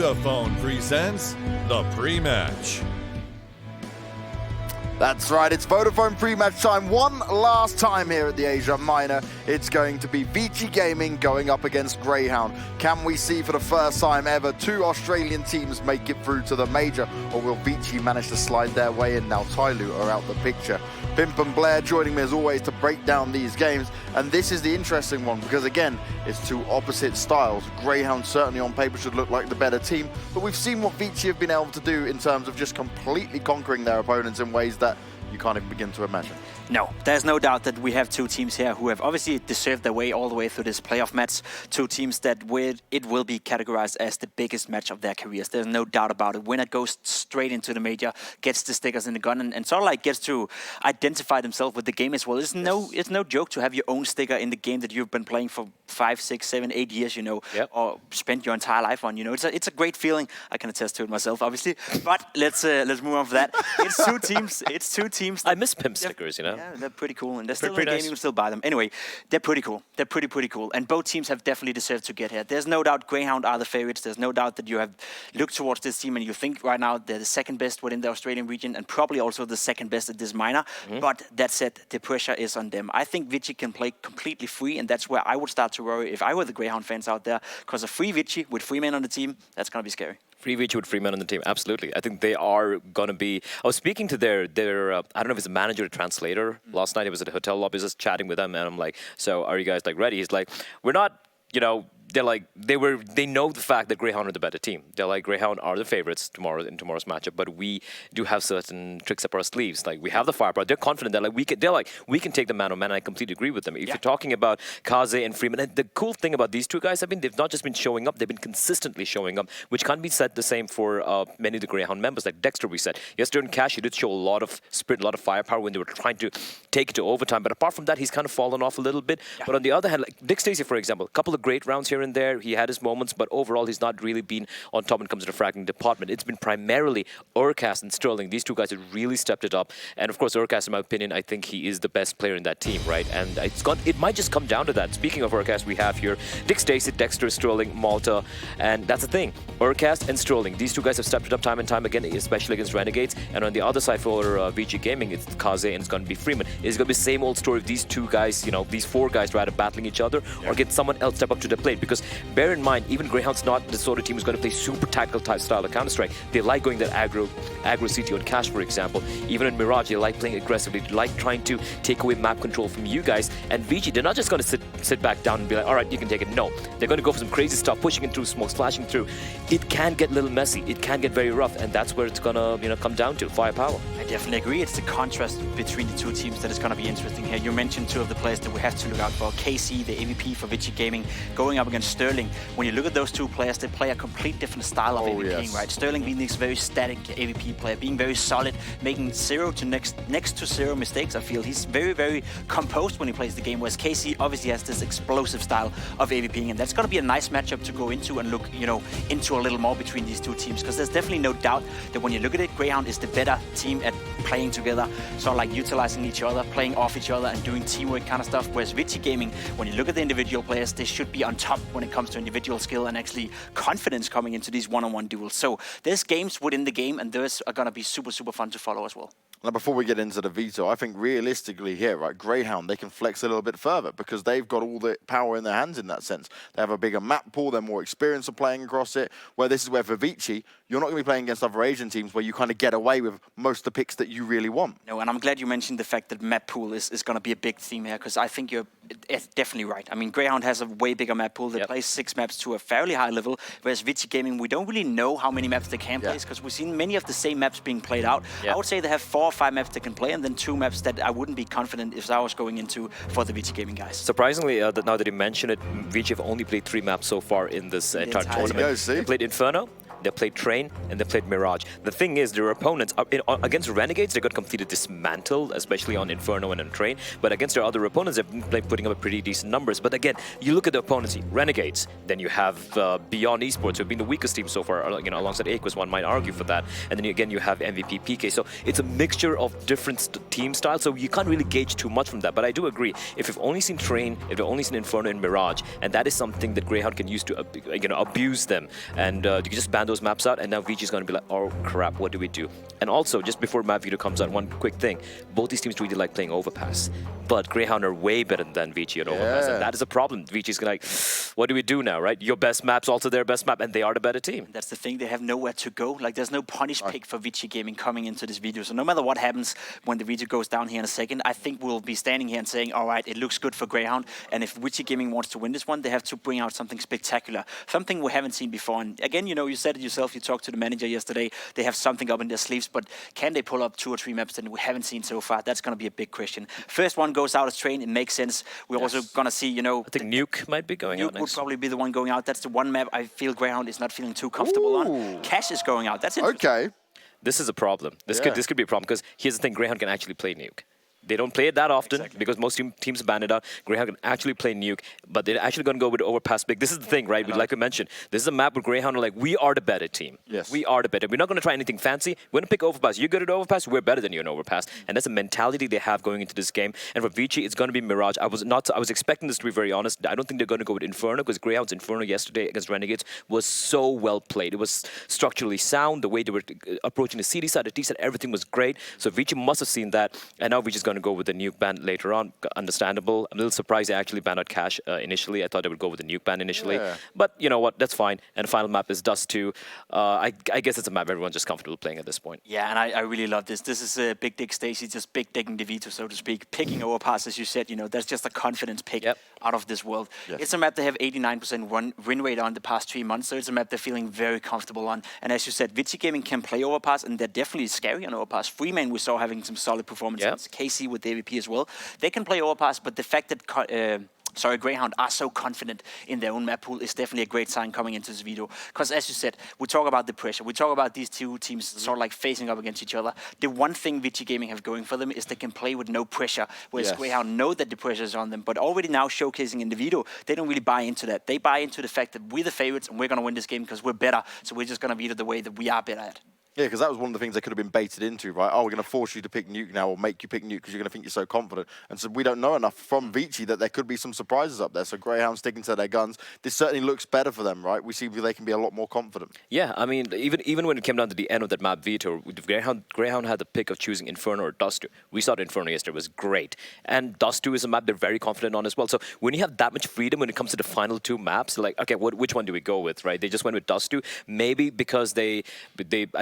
Vodafone presents the pre-match. That's right, it's Vodafone pre-match time. One last time here at the Asia Minor. It's going to be ViCi Gaming going up against Grayhound. Can we see for the first time ever two Australian teams make it through to the major, or will ViCi manage to slide their way in? Now Tyloo are out the picture. Pimp and Blair joining me as always to break down these games. And this is the interesting one because again, it's two opposite styles. Grayhound certainly on paper should look like the better team, but we've seen what ViCi have been able to do in terms of just completely conquering their opponents in ways that you can't even begin to imagine. No, there's no doubt that we have two teams here who have obviously deserved their way all the way through this playoff match. Two teams that it will be categorized as the biggest match of their careers. There's no doubt about it. Winner goes straight into the major, gets the stickers in the gun, and sort of like gets to identify themselves with the game as well. It's no joke to have your own sticker in the game that you've been playing for 5, 6, 7, 8 years, you know, or spent your entire life on. You know, it's a great feeling. I can attest to it myself, obviously. But let's move on from that. It's two teams. It's two teams. I miss pimp stickers, you know. Yeah, they're pretty cool, and they're still in the game. nice. You can still buy them. Anyway, they're pretty cool. They're pretty cool. And both teams have definitely deserved to get here. There's no doubt Grayhound are the favorites. There's no doubt that you have looked towards this team and you think right now they're the second best within the Australian region and probably also the second best at this minor. But that said, the pressure is on them. I think ViCi can play completely free, and that's where I would start to worry if I were the Grayhound fans out there, because a free ViCi with 3 men on the team, that's going to be scary. Free ViCi with 3 men on the team, absolutely. I think they are going to be... I was speaking to their I don't know if it's a manager or translator. Last night, I was at a hotel lobby, just chatting with them, and I'm like, so are you guys like ready? He's like, we're not, you know... They're like, they know the fact that Grayhound are the better team. They're like, Grayhound are the favorites in tomorrow's matchup, but we do have certain tricks up our sleeves. Like, we have the firepower. They're confident that we can take the man-on-man, and I completely agree with them. If you're talking about Kaze and Freeman, and the cool thing about these two guys, I mean, they've not just been showing up, they've been consistently showing up, which can't be said the same for many of the Grayhound members. Like Dexter, we said. Yesterday in Cash, he did show a lot of spirit, a lot of firepower when they were trying to take it to overtime. But apart from that, he's kind of fallen off a little bit. But on the other hand, like Dick Stacey, for example, a couple of great rounds here and there. He had his moments, but overall he's not really been on top when it comes to the fragging department. It's been primarily Overpass and Sterling. These two guys have really stepped it up. And of course, Overpass, in my opinion, I think he is the best player in that team, right? And it might just come down to that. Speaking of Overpass, we have here Dick Stacey, Dexter, Sterling, Malta, and that's the thing. Overpass and Sterling, these two guys have stepped it up time and time again, especially against Renegades. And on the other side for ViCi Gaming, it's Kaze and it's going to be Freeman. It's going to be the same old story of these two guys, you know, these 4 guys rather battling each other or get someone else step up to the plate. Because bear in mind, even Grayhound's not the sort of team who's going to play super tactical type style of Counter-Strike. They like going that aggro CT on Cash, for example. Even in Mirage, they like playing aggressively. They like trying to take away map control from you guys. And ViCi, they're not just going to sit back down and be like, all right, you can take it. No, they're going to go for some crazy stuff, pushing it through smoke, slashing through. It can get a little messy. It can get very rough, and that's where it's going to come down to firepower. I definitely agree. It's the contrast between the two teams that is going to be interesting here. You mentioned 2 of the players that we have to look out for. KC, the AVP for ViCi Gaming, going up against Sterling. When you look at those 2 players, they play a complete different style of AVPing, right? Sterling being this very static AVP player, being very solid, making 0 to next to 0 mistakes. I feel he's very, very composed when he plays the game, whereas KC obviously has this explosive style of AVPing, and that's going to be a nice matchup to go into and look, you know, into a little more between these 2 teams, because there's definitely no doubt that when you look at it, Grayhound is the better team at playing together, sort of like utilizing each other, playing off each other, and doing teamwork kind of stuff, whereas ViCi Gaming, when you look at the individual players, they should be on top when it comes to individual skill and actually confidence coming into these one-on-one duels. So there's games within the game, and those are going to be super, super fun to follow as well. Now, before we get into the veto, I think realistically here, right, Grayhound, they can flex a little bit further because they've got all the power in their hands in that sense. They have a bigger map pool, they're more experienced of playing across it, where this is where for ViCi, you're not going to be playing against other Asian teams where you kind of get away with most of the picks that you really want. No, and I'm glad you mentioned the fact that map pool is going to be a big theme here, because I think you're definitely right. I mean, Grayhound has a way bigger map pool. They play 6 maps to a fairly high level, whereas ViCi Gaming, we don't really know how many maps they can play, because we've seen many of the same maps being played out. I would say they have 4 or 5 maps they can play, and then 2 maps that I wouldn't be confident if I was going into for the ViCi Gaming guys. Surprisingly, now that you mention it, ViCi have only played 3 maps so far in this entire tournament. They played Inferno, they played Train, and they played Mirage. The thing is, their opponents, against Renegades, they got completely dismantled, especially on Inferno and on Train. But against their other opponents, they've been putting up pretty decent numbers. But again, you look at the opponents, Renegades, then you have Beyond Esports, who've been the weakest team so far, you know, alongside Aquas, one might argue for that. And then again, you have MVP PK. So it's a mixture of different team styles, so you can't really gauge too much from that. But I do agree, if you've only seen Train, if you've only seen Inferno and Mirage, and that is something that Grayhound can use to abuse them, and you can just ban those maps out, and now ViCi is going to be like, oh crap, what do we do? And also, just before map video comes out, one quick thing. Both these teams really like playing Overpass, but Grayhound are way better than ViCi at Overpass, and that is a problem. ViCi's going to like, what do we do now, right? Your best map's also their best map, and they are the better team. That's the thing, they have nowhere to go. Like, there's no punish pick for ViCi Gaming coming into this video. So no matter what happens when the video goes down here in a second, I think we'll be standing here and saying, all right, it looks good for Grayhound, and if ViCi Gaming wants to win this one, they have to bring out something spectacular, something we haven't seen before. And again, you know, you said it yourself, you talked to the manager yesterday, they have something up in their sleeves, but can they pull up 2 or 3 maps that we haven't seen so far? That's going to be a big question. First one goes out as train, it makes sense. We're also going to see, you know... I think Nuke might be going out next. Nuke would probably be the one going out. That's the one map I feel Grayhound is not feeling too comfortable on. Cash is going out. That's interesting. Okay. This is a problem. This could be a problem, because here's the thing, Grayhound can actually play Nuke. They don't play it that often because most teams ban it out. Grayhound can actually play Nuke, but they're actually going to go with Overpass big. This is the thing, right? Like we mentioned, this is a map where Grayhound are like, we are the better team. Yes. We are the better. We're not going to try anything fancy. We're going to pick Overpass. You're good at Overpass, we're better than you in Overpass. And that's a mentality they have going into this game. And for ViCi, it's going to be Mirage. I was expecting this, to be very honest. I don't think they're going to go with Inferno, because Grayhound's Inferno yesterday against Renegades was so well played. It was structurally sound. The way they were approaching the CD side, the T side, everything was great. So ViCi must have seen that. And now ViCi's going to go with the Nuke ban later on. Understandable. I'm a little surprised they actually banned out Cash initially. I thought they would go with the Nuke ban initially. But you know what? That's fine. And the final map is Dust 2. I guess it's a map everyone's just comfortable playing at this point. Yeah, and I really love this. This is Big Dick Stacy just big digging the Vito, so to speak. Picking Overpass, as you said, you know, that's just a confidence pick out of this world. It's a map they have 89% win rate on the past 3 months, so it's a map they're feeling very comfortable on. And as you said, ViCi Gaming can play Overpass, and they're definitely scary on Overpass. Freeman we saw having some solid performances. KC with the AVP as well. They can play Overpass, but the fact that Grayhound are so confident in their own map pool is definitely a great sign coming into this video. Because as you said, we talk about the pressure. We talk about these two teams sort of like facing up against each other. The one thing ViCi Gaming have going for them is they can play with no pressure, whereas Grayhound know that the pressure is on them. But already now showcasing in the video, they don't really buy into that. They buy into the fact that we're the favorites and we're going to win this game because we're better. So we're just going to beat it the way that we are better at. Yeah, because that was one of the things they could have been baited into, right? Oh, we're going to force you to pick Nuke now, or make you pick Nuke because you're going to think you're so confident. And so we don't know enough from ViCi that there could be some surprises up there. So Grayhound sticking to their guns. This certainly looks better for them, right? We see they can be a lot more confident. Yeah, I mean, even when it came down to the end of that map Vito, Grayhound had the pick of choosing Inferno or Dust 2. We saw Inferno yesterday, it was great. And Dust 2 is a map they're very confident on as well. So when you have that much freedom when it comes to the final 2 maps, like, okay, which one do we go with, right? They just went with Dust 2, maybe because I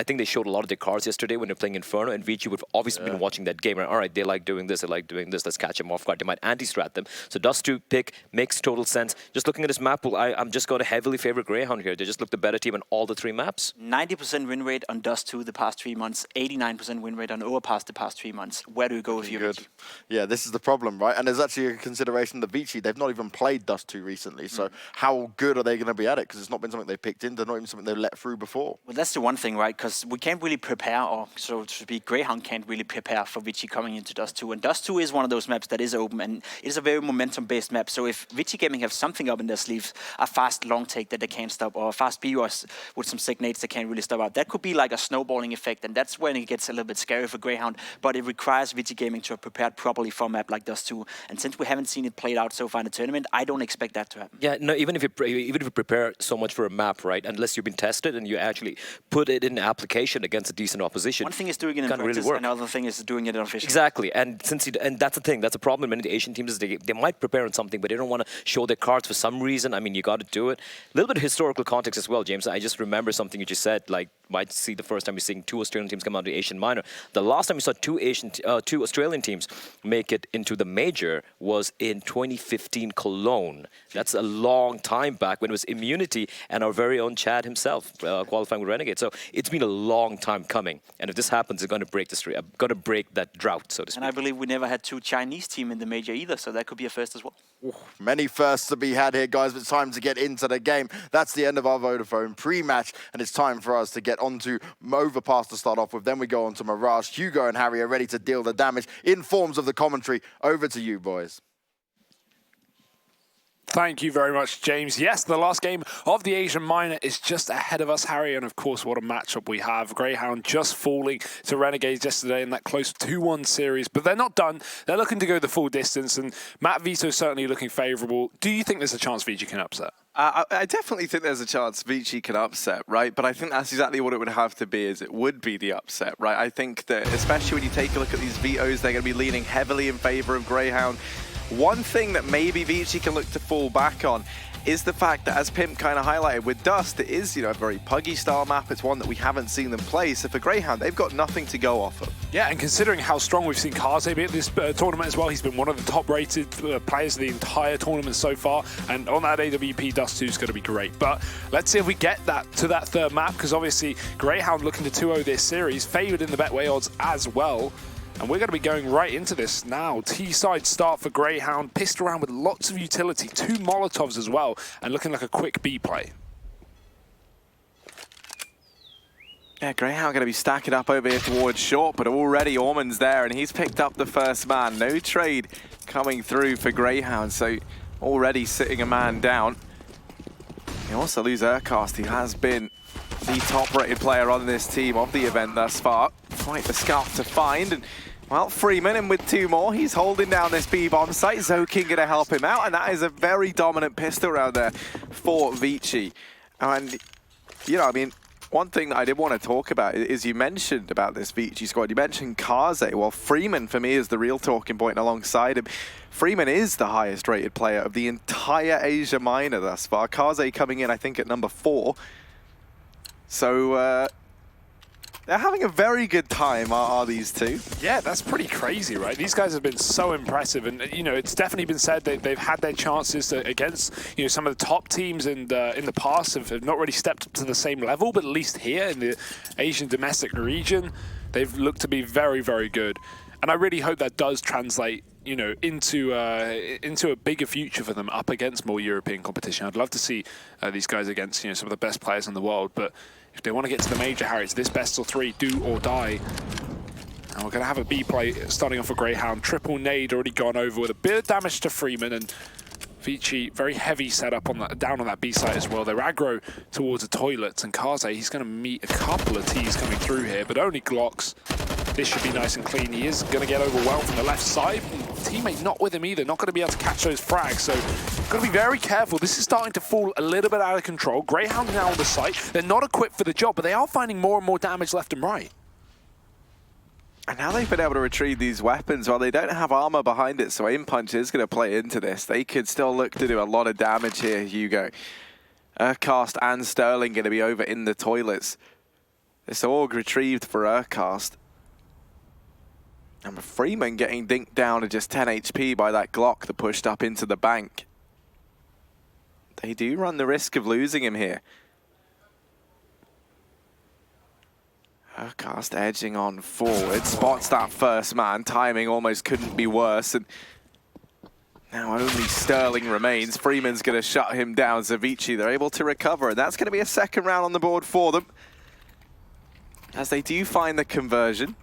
think they showed a lot of their cards yesterday when they're playing Inferno, and ViCi would have obviously been watching that game. Right? All right, they like doing this, let's catch them off guard. They might anti-strat them. So Dust 2 pick makes total sense. Just looking at this map pool, I'm just going to heavily favor Grayhound here. They just look the better team on all the 3 maps. 90% win rate on Dust 2 the past 3 months, 89% win rate on Overpass the past 3 months. Where do we go with you, ViCi? Yeah, this is the problem, right? And there's actually a consideration that ViCi, they've not even played Dust 2 recently. So how good are they going to be at it? Because it's not been something they've picked into, not even something they've let through before. Well, that's the one thing, right? Because we can't really prepare, or so to speak, Grayhound can't really prepare for ViCi coming into Dust 2. And Dust 2 is one of those maps that is open, and it is a very momentum-based map. So if ViCi Gaming have something up in their sleeves, a fast long take that they can't stop, or a fast BOS with some sick nades they can't really stop out, that could be like a snowballing effect, and that's when it gets a little bit scary for Grayhound. But it requires ViCi Gaming to have prepared properly for a map like Dust 2. And since we haven't seen it played out so far in the tournament, I don't expect that to happen. Yeah, no, even if you prepare so much for a map, right, unless you've been tested and you actually put it in application against a decent opposition. One thing is doing it in practice, really another thing is doing it officially. Exactly, and that's the thing. That's a problem with many of the Asian teams is they might prepare on something, but they don't want to show their cards for some reason. I mean, you got to do it. A little bit of historical context as well, James. I just remember something you just said. Like, might see the first time you're seeing 2 Australian teams come out of the Asian minor. The last time we saw 2 Australian teams make it into the major was in 2015 Cologne. That's a long time back when it was Immunity and our very own Chad himself qualifying with Renegade. So it's been a long time coming, and if this happens, it's going to break the streak. Going to break that drought, so to speak. And I believe we never had 2 Chinese teams in the major either, so that could be a first as well. Ooh, many firsts to be had here, guys, but it's time to get into the game. That's the end of our Vodafone pre-match, and it's time for us to get onto Overpass to start off with. Then we go on to Mirage. Hugo and Harry are ready to deal the damage in forms of the commentary. Over to you, boys. Thank you very much, James. Yes, the last game of the Asian Minor is just ahead of us, Harry. And of course, what a matchup we have. Grayhound just falling to Renegades yesterday in that close 2-1 series. But they're not done. They're looking to go the full distance. And Matt Vito certainly looking favourable. Do you think there's a chance ViCi can upset? I definitely think there's a chance ViCi can upset, right? But I think that's exactly what it would have to be, is it would be the upset, right? I think that, especially when you take a look at these vetoes, they're going to be leaning heavily in favour of Grayhound. One thing that maybe ViCi can look to fall back on is the fact that, as Pimp kind of highlighted with Dust, it is, you know, a very puggy style map. It's one that we haven't seen them play. So for Grayhound, they've got nothing to go off of. Yeah, and considering how strong we've seen Kaze be at this tournament as well, he's been one of the top-rated players of the entire tournament so far. And on that AWP, Dust 2 is going to be great. But let's see if we get that to that third map, because obviously Grayhound looking to 2-0 this series, favoured in the Betway odds as well. And we're going to be going right into this now. T-side start for Grayhound, pissed around with lots of utility, 2 Molotovs as well, and looking like a quick B play. Yeah, Grayhound going to be stacking up over here towards short, but already Orman's there, and he's picked up the first man. No trade coming through for Grayhound, so already sitting a man down. They also lose Urcast, who has been the top-rated player on this team of the event thus far. Quite the scalp to find, and well, Freeman, and with 2 more, he's holding down this B-bomb site. Zoking going to help him out, and that is a very dominant pistol round there for ViCi. And, you know, I mean, one thing that I did want to talk about is you mentioned about this ViCi squad. You mentioned Kaze. Well, Freeman, for me, is the real talking point alongside him. Freeman is the highest-rated player of the entire Asia Minor thus far. Kaze coming in, I think, at number 4. So, they're having a very good time, are these two? Yeah, that's pretty crazy, right? These guys have been so impressive, and you know, it's definitely been said that they've had their chances against, you know, some of the top teams in the past have not really stepped up to the same level, but at least here in the Asian domestic region, they've looked to be very, very good. And I really hope that does translate, you know, into a bigger future for them up against more European competition. I'd love to see these guys against, you know, some of the best players in the world, but if they want to get to the major, Harry, it's this best of 3, do or die. And we're going to have a B play starting off for Grayhound. Triple nade already gone over with a bit of damage to Freeman, and ViCi very heavy setup on that, down on that B site as well. They're aggro towards the toilets, and Kaze, he's going to meet a couple of T's coming through here, but only Glocks. This should be nice and clean. He is going to get overwhelmed from the left side. Teammate not with him either, not going to be able to catch those frags, so got to be very careful. This is starting to fall a little bit out of control. Grayhound now on the site. They're not equipped for the job, but they are finding more and more damage left and right. And now they've been able to retrieve these weapons. While they don't have armor behind it, so aim punch is going to play into this. They could still look to do a lot of damage here, Hugo. Urcast and Sterling going to be over in the toilets. This AUG retrieved for Urcast. And Freeman getting dinked down to just 10 HP by that Glock that pushed up into the bank. They do run the risk of losing him here. Urcast edging on forward, spots that first man. Timing almost couldn't be worse. And now only Sterling remains. Freeman's going to shut him down. ViCi, they're able to recover. And that's going to be a second round on the board for them, as they do find the conversion.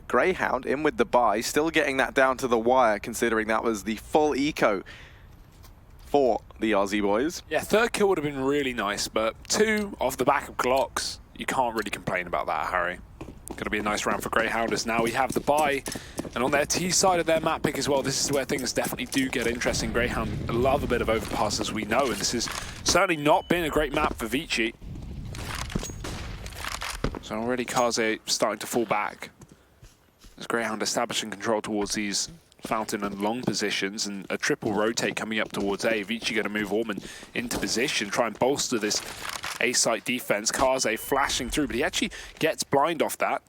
Grayhound in with the buy, still getting that down to the wire, considering that was the full eco for the Aussie boys. Yeah, third kill would have been really nice, but 2 off the back of Glocks, you can't really complain about that, Harry. Going to be a nice round for Grayhounders. Now we have the buy, and on their T side of their map pick as well, this is where things definitely do get interesting. Grayhound love a bit of overpass, as we know, and this has certainly not been a great map for ViCi. So already Kaze starting to fall back, as Grayhound establishing control towards these fountain and long positions, and a triple rotate coming up towards A. ViCi going to move Orman into position, try and bolster this A site defense. Kaze flashing through, but he actually gets blind off that.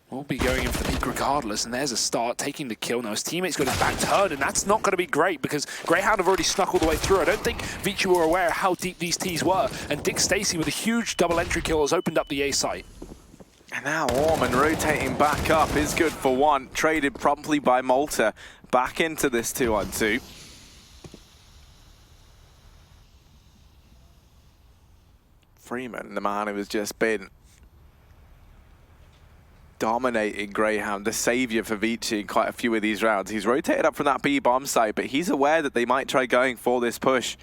We'll be going in for the peak regardless, and there's a start, taking the kill. Now his teammate's got his back turned, and that's not going to be great because Grayhound have already snuck all the way through. I don't think ViCi were aware how deep these T's were, and Dick Stacey with a huge double entry kill has opened up the A site. And now Orman rotating back up is good for 1. Traded promptly by Malta. Back into this 2-on-2. Freeman, the man who has just been dominating Grayhound, the savior for ViCi in quite a few of these rounds. He's rotated up from that B bomb site, but he's aware that they might try going for this push.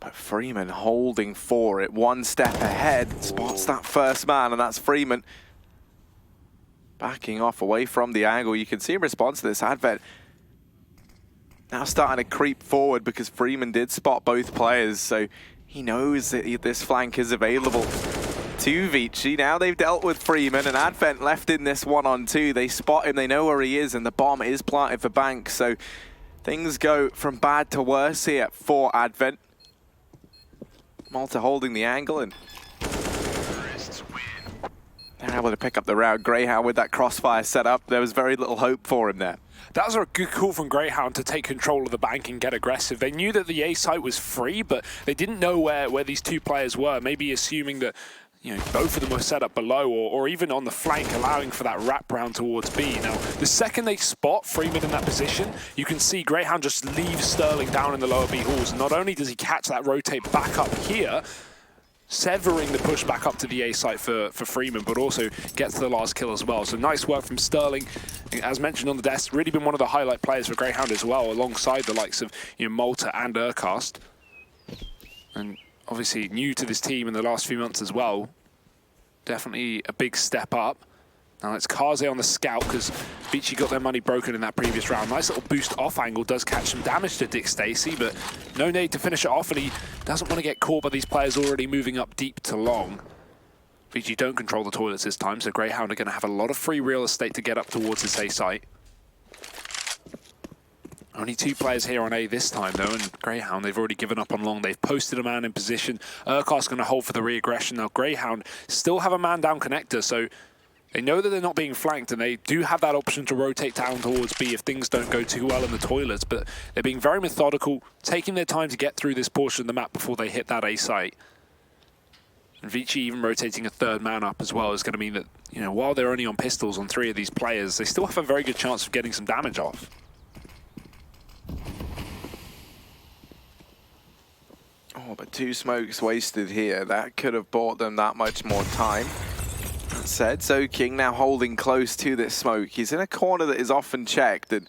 But Freeman holding for it, one step ahead, spots that first man, and that's Freeman. Backing off away from the angle. You can see in response to this, Advent now starting to creep forward because Freeman did spot both players, so he knows that this flank is available to ViCi. Now they've dealt with Freeman, and Advent left in this 1-on-2. They spot him, they know where he is, and the bomb is planted for Bank, so things go from bad to worse here for Advent. Malta holding the angle, and they're able to pick up the round. Grayhound with that crossfire set up, there was very little hope for him there. That was a good call from Grayhound to take control of the bank and get aggressive. They knew that the A site was free, but they didn't know where these two players were, maybe assuming that both of them were set up below or even on the flank, allowing for that wrap round towards B. Now, the second they spot Freeman in that position, you can see Grayhound just leave Sterling down in the lower B halls. And not only does he catch that rotate back up here, severing the push back up to the A site for Freeman, but also gets the last kill as well. So nice work from Sterling. As mentioned on the desk, really been one of the highlight players for Grayhound as well, alongside the likes of Malta and Urcast. And obviously new to this team in the last few months as well. Definitely a big step up. Now it's Kaze on the scout because ViCi got their money broken in that previous round. Nice little boost off angle, does catch some damage to Dick Stacey, but no need to finish it off, and he doesn't want to get caught by these players already moving up deep to long. ViCi don't control the toilets this time, so Grayhound are going to have a lot of free real estate to get up towards this A site. Only two players here on A this time, though, and Grayhound, they've already given up on long. They've posted a man in position. Urquhart's going to hold for the re-aggression. Now, Grayhound still have a man down connector, so they know that they're not being flanked, and they do have that option to rotate down towards B if things don't go too well in the toilets, but they're being very methodical, taking their time to get through this portion of the map before they hit that A site. And ViCi even rotating a third man up as well is going to mean that, while they're only on pistols on 3 of these players, they still have a very good chance of getting some damage off. Oh, but 2 smokes wasted here. That could have bought them that much more time. That said, Zoking now holding close to this smoke. He's in a corner that is often checked and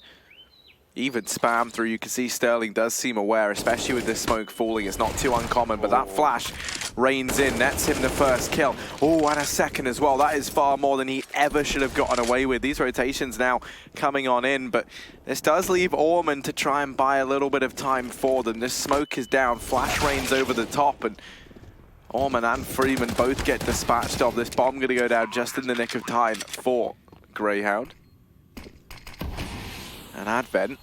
even spam through. You can see Sterling does seem aware, especially with this smoke falling. It's not too uncommon, but that flash rains in, nets him the first kill. Oh, and a second as well. That is far more than he ever should have gotten away with. These rotations now coming on in, but this does leave Ormond to try and buy a little bit of time for them. This smoke is down, flash rains over the top, and Ormond and Freeman both get dispatched of. This bomb going to go down just in the nick of time for Grayhound. And Advent.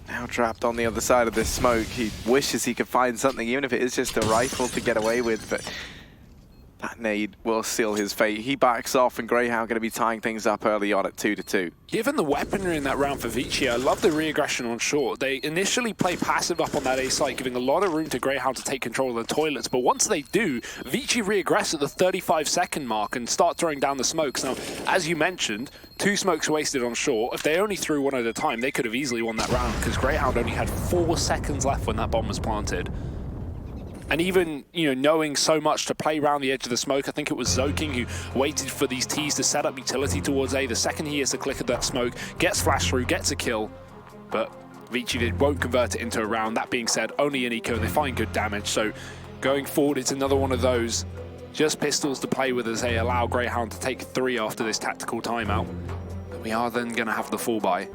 Now trapped on the other side of this smoke. He wishes he could find something, even if it is just a rifle to get away with, but that nade will seal his fate. He backs off, and Grayhound going to be tying things up early on at 2-2. Given the weaponry in that round for ViCi, I love the re-aggression on short. They initially play passive up on that A site, giving a lot of room to Grayhound to take control of the toilets, but once they do, ViCi re-aggress at the 35-second mark and start throwing down the smokes. Now, as you mentioned, 2 smokes wasted on short. If they only threw one at a time, they could have easily won that round, because Grayhound only had 4 seconds left when that bomb was planted. And even, knowing so much to play around the edge of the smoke, I think it was Zoking who waited for these Ts to set up utility towards A. The second he hears the click of that smoke, gets flash through, gets a kill, but ViCi won't convert it into a round. That being said, only an eco, and they find good damage. So going forward, it's another one of those just pistols to play with as they allow Grayhound to take 3 after this tactical timeout. But we are then going to have the full buy.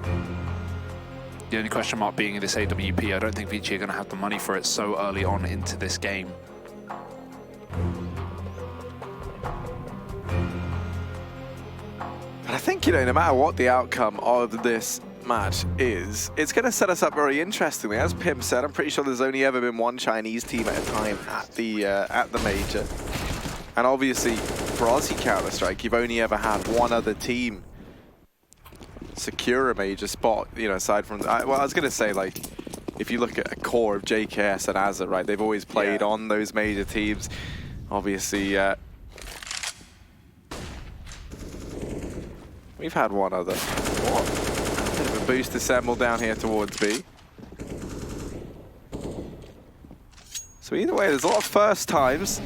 The only question mark being in this AWP, I don't think ViCi are going to have the money for it so early on into this game. But I think, no matter what the outcome of this match is, it's going to set us up very interestingly. As Pim said, I'm pretty sure there's only ever been 1 Chinese team at a time at the major. And obviously, for Aussie Counter-Strike, you've only ever had 1 other team secure a major spot, aside from... well, I was going to say, if you look at a core of JKS and Azza, right, they've always played on those major teams. Obviously, we've had 1 other. A bit of a boost assembled down here towards B. So either way, there's a lot of first times.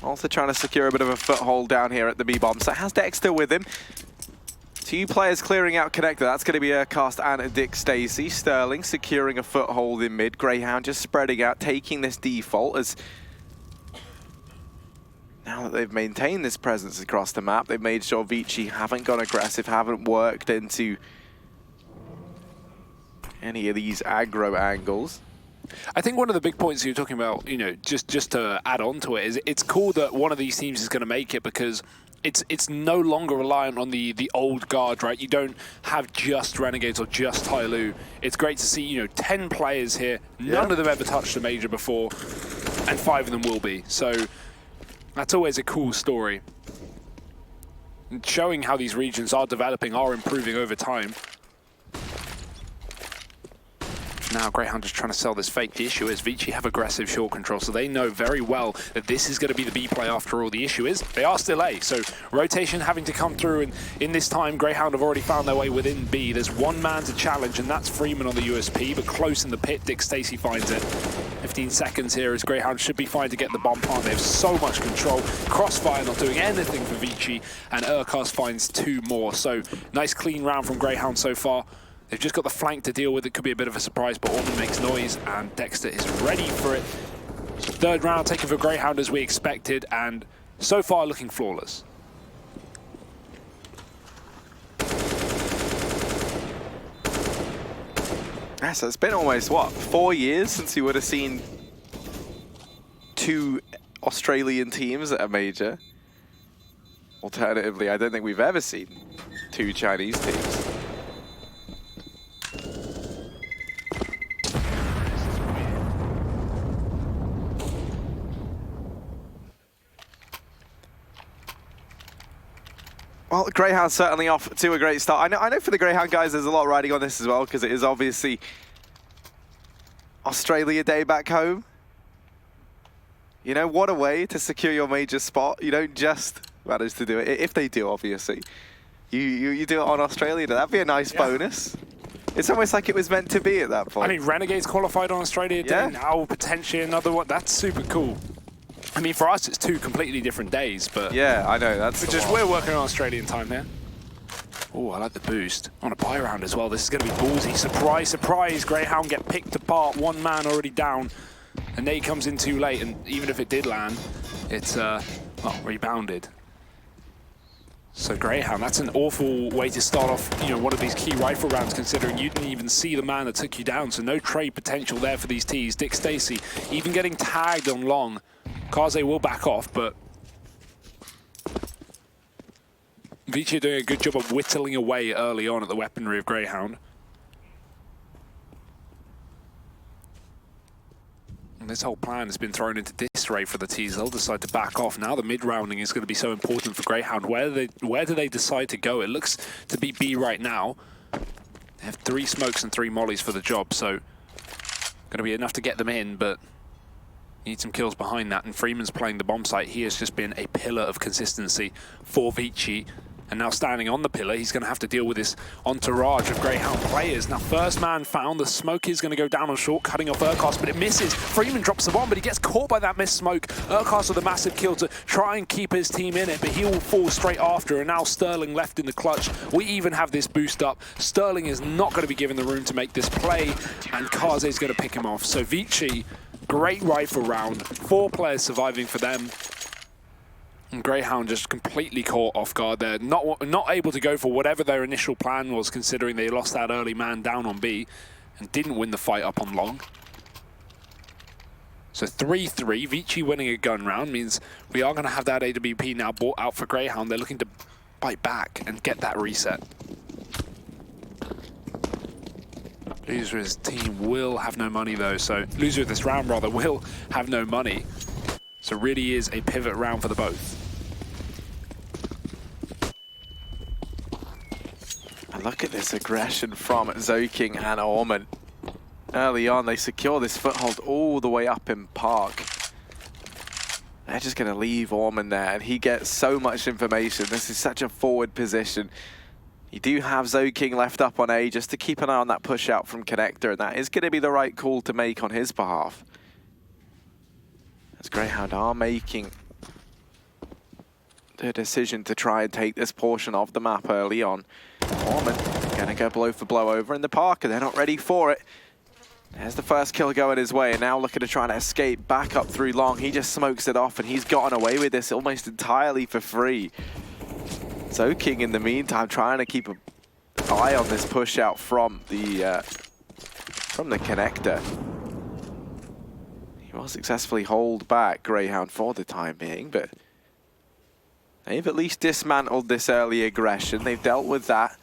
Also trying to secure a bit of a foothold down here at the B-bomb. So has Dexter with him. 2 players clearing out connector. That's going to be Urcast and Dick Stacey. Sterling securing a foothold in mid. Grayhound just spreading out, taking this default as now that they've maintained this presence across the map, they've made sure ViCi haven't gone aggressive, haven't worked into any of these aggro angles. I think one of the big points you're talking about, you know, just to add on to it, is it's cool that one of these teams is going to make it because it's no longer reliant on the old guard, right? You don't have just Renegades or just Tyloo. It's great to see, you know, 10 players here. None of them ever touched a major before, and 5 of them will be. So that's always a cool story. And showing how these regions are developing, are improving over time. Now Grayhound just trying to sell this fake. The issue is ViCi have aggressive short control, so they know very well that this is going to be the B play after all. The issue is they are still A, so rotation having to come through, and in this time Grayhound have already found their way within B. There's one man to challenge, and that's Freeman on the USP, but close in the pit. Dick Stacey finds it. 15 seconds here as Grayhound should be fine to get the bomb plant. They have so much control. Crossfire not doing anything for ViCi, and Urcast finds 2 more. So nice clean round from Grayhound so far. They've just got the flank to deal with. It could be a bit of a surprise, but Orman makes noise, and Dexter is ready for it. So 3rd round taken for Grayhound as we expected, and so far looking flawless. Yeah, so it's been almost, what, 4 years since you would have seen 2 Australian teams at a major. Alternatively, I don't think we've ever seen 2 Chinese teams. Well, Grayhound certainly off to a great start. I know for the Grayhound guys there's a lot riding on this as well, because it is obviously Australia Day back home. You know, what a way to secure your major spot. You don't just manage to do it, if they do, obviously. You do it on Australia Day. That'd be a nice bonus. It's almost like it was meant to be at that point. I mean, Renegades qualified on Australia Day, now potentially another one. That's super cool. I mean, for us, it's 2 completely different days, but... Yeah, I know, that's we're working on Australian time there. Oh, I like the boost. On a buy round as well. This is going to be ballsy. Surprise, surprise. Grayhound get picked apart. 1 man already down. And Nate comes in too late, and even if it did land, it's, well, rebounded. So Grayhound, that's an awful way to start off, you know, one of these key rifle rounds, considering you didn't even see the man that took you down. So no trade potential there for these Ts. Dick Stacey even getting tagged on long. Kaze will back off, but ViCi are doing a good job of whittling away early on at the weaponry of Grayhound. And this whole plan has been thrown into disarray for the Ts. They'll decide to back off. Now the mid-rounding is going to be so important for Grayhound. Where do they decide to go? It looks to be B right now. They have 3 smokes and 3 mollies for the job, so going to be enough to get them in, but need some kills behind that. And Freeman's playing the bomb site. He has just been a pillar of consistency for ViCi. And now standing on the pillar, he's going to have to deal with this entourage of Grayhound players. Now, first man found. The smoke is going to go down on short, cutting off Urcast, but it misses. Freeman drops the bomb, but he gets caught by that missed smoke. Urcast with a massive kill to try and keep his team in it, but he will fall straight after. And now Sterling left in the clutch. We even have this boost up. Sterling is not going to be given the room to make this play, and Kaze is going to pick him off. So ViCi, great rifle round. 4 players surviving for them. And Grayhound just completely caught off guard there. Not able to go for whatever their initial plan was, considering they lost that early man down on B and didn't win the fight up on long. So 3-3, ViCi winning a gun round means we are going to have that AWP now bought out for Grayhound. They're looking to bite back and get that reset. Loser of his team will have no money though, so loser of this round rather will have no money. So really is a pivot round for the both. And look at this aggression from Zoking and Orman. Early on, they secure this foothold all the way up in Park. They're just going to leave Orman there, and he gets so much information. This is such a forward position. You do have Zoking left up on A just to keep an eye on that push out from Connector, and that is going to be the right call to make on his behalf. As Grayhound are making the decision to try and take this portion of the map early on. Orman going to go blow for blow over in the park, and they're not ready for it. There's the first kill going his way, and now looking to try and escape back up through long. He just smokes it off, and he's gotten away with this almost entirely for free. Zoking, in the meantime, trying to keep an eye on this push out from the Connector. He will successfully hold back Grayhound for the time being, but they've at least dismantled this early aggression. They've dealt with that.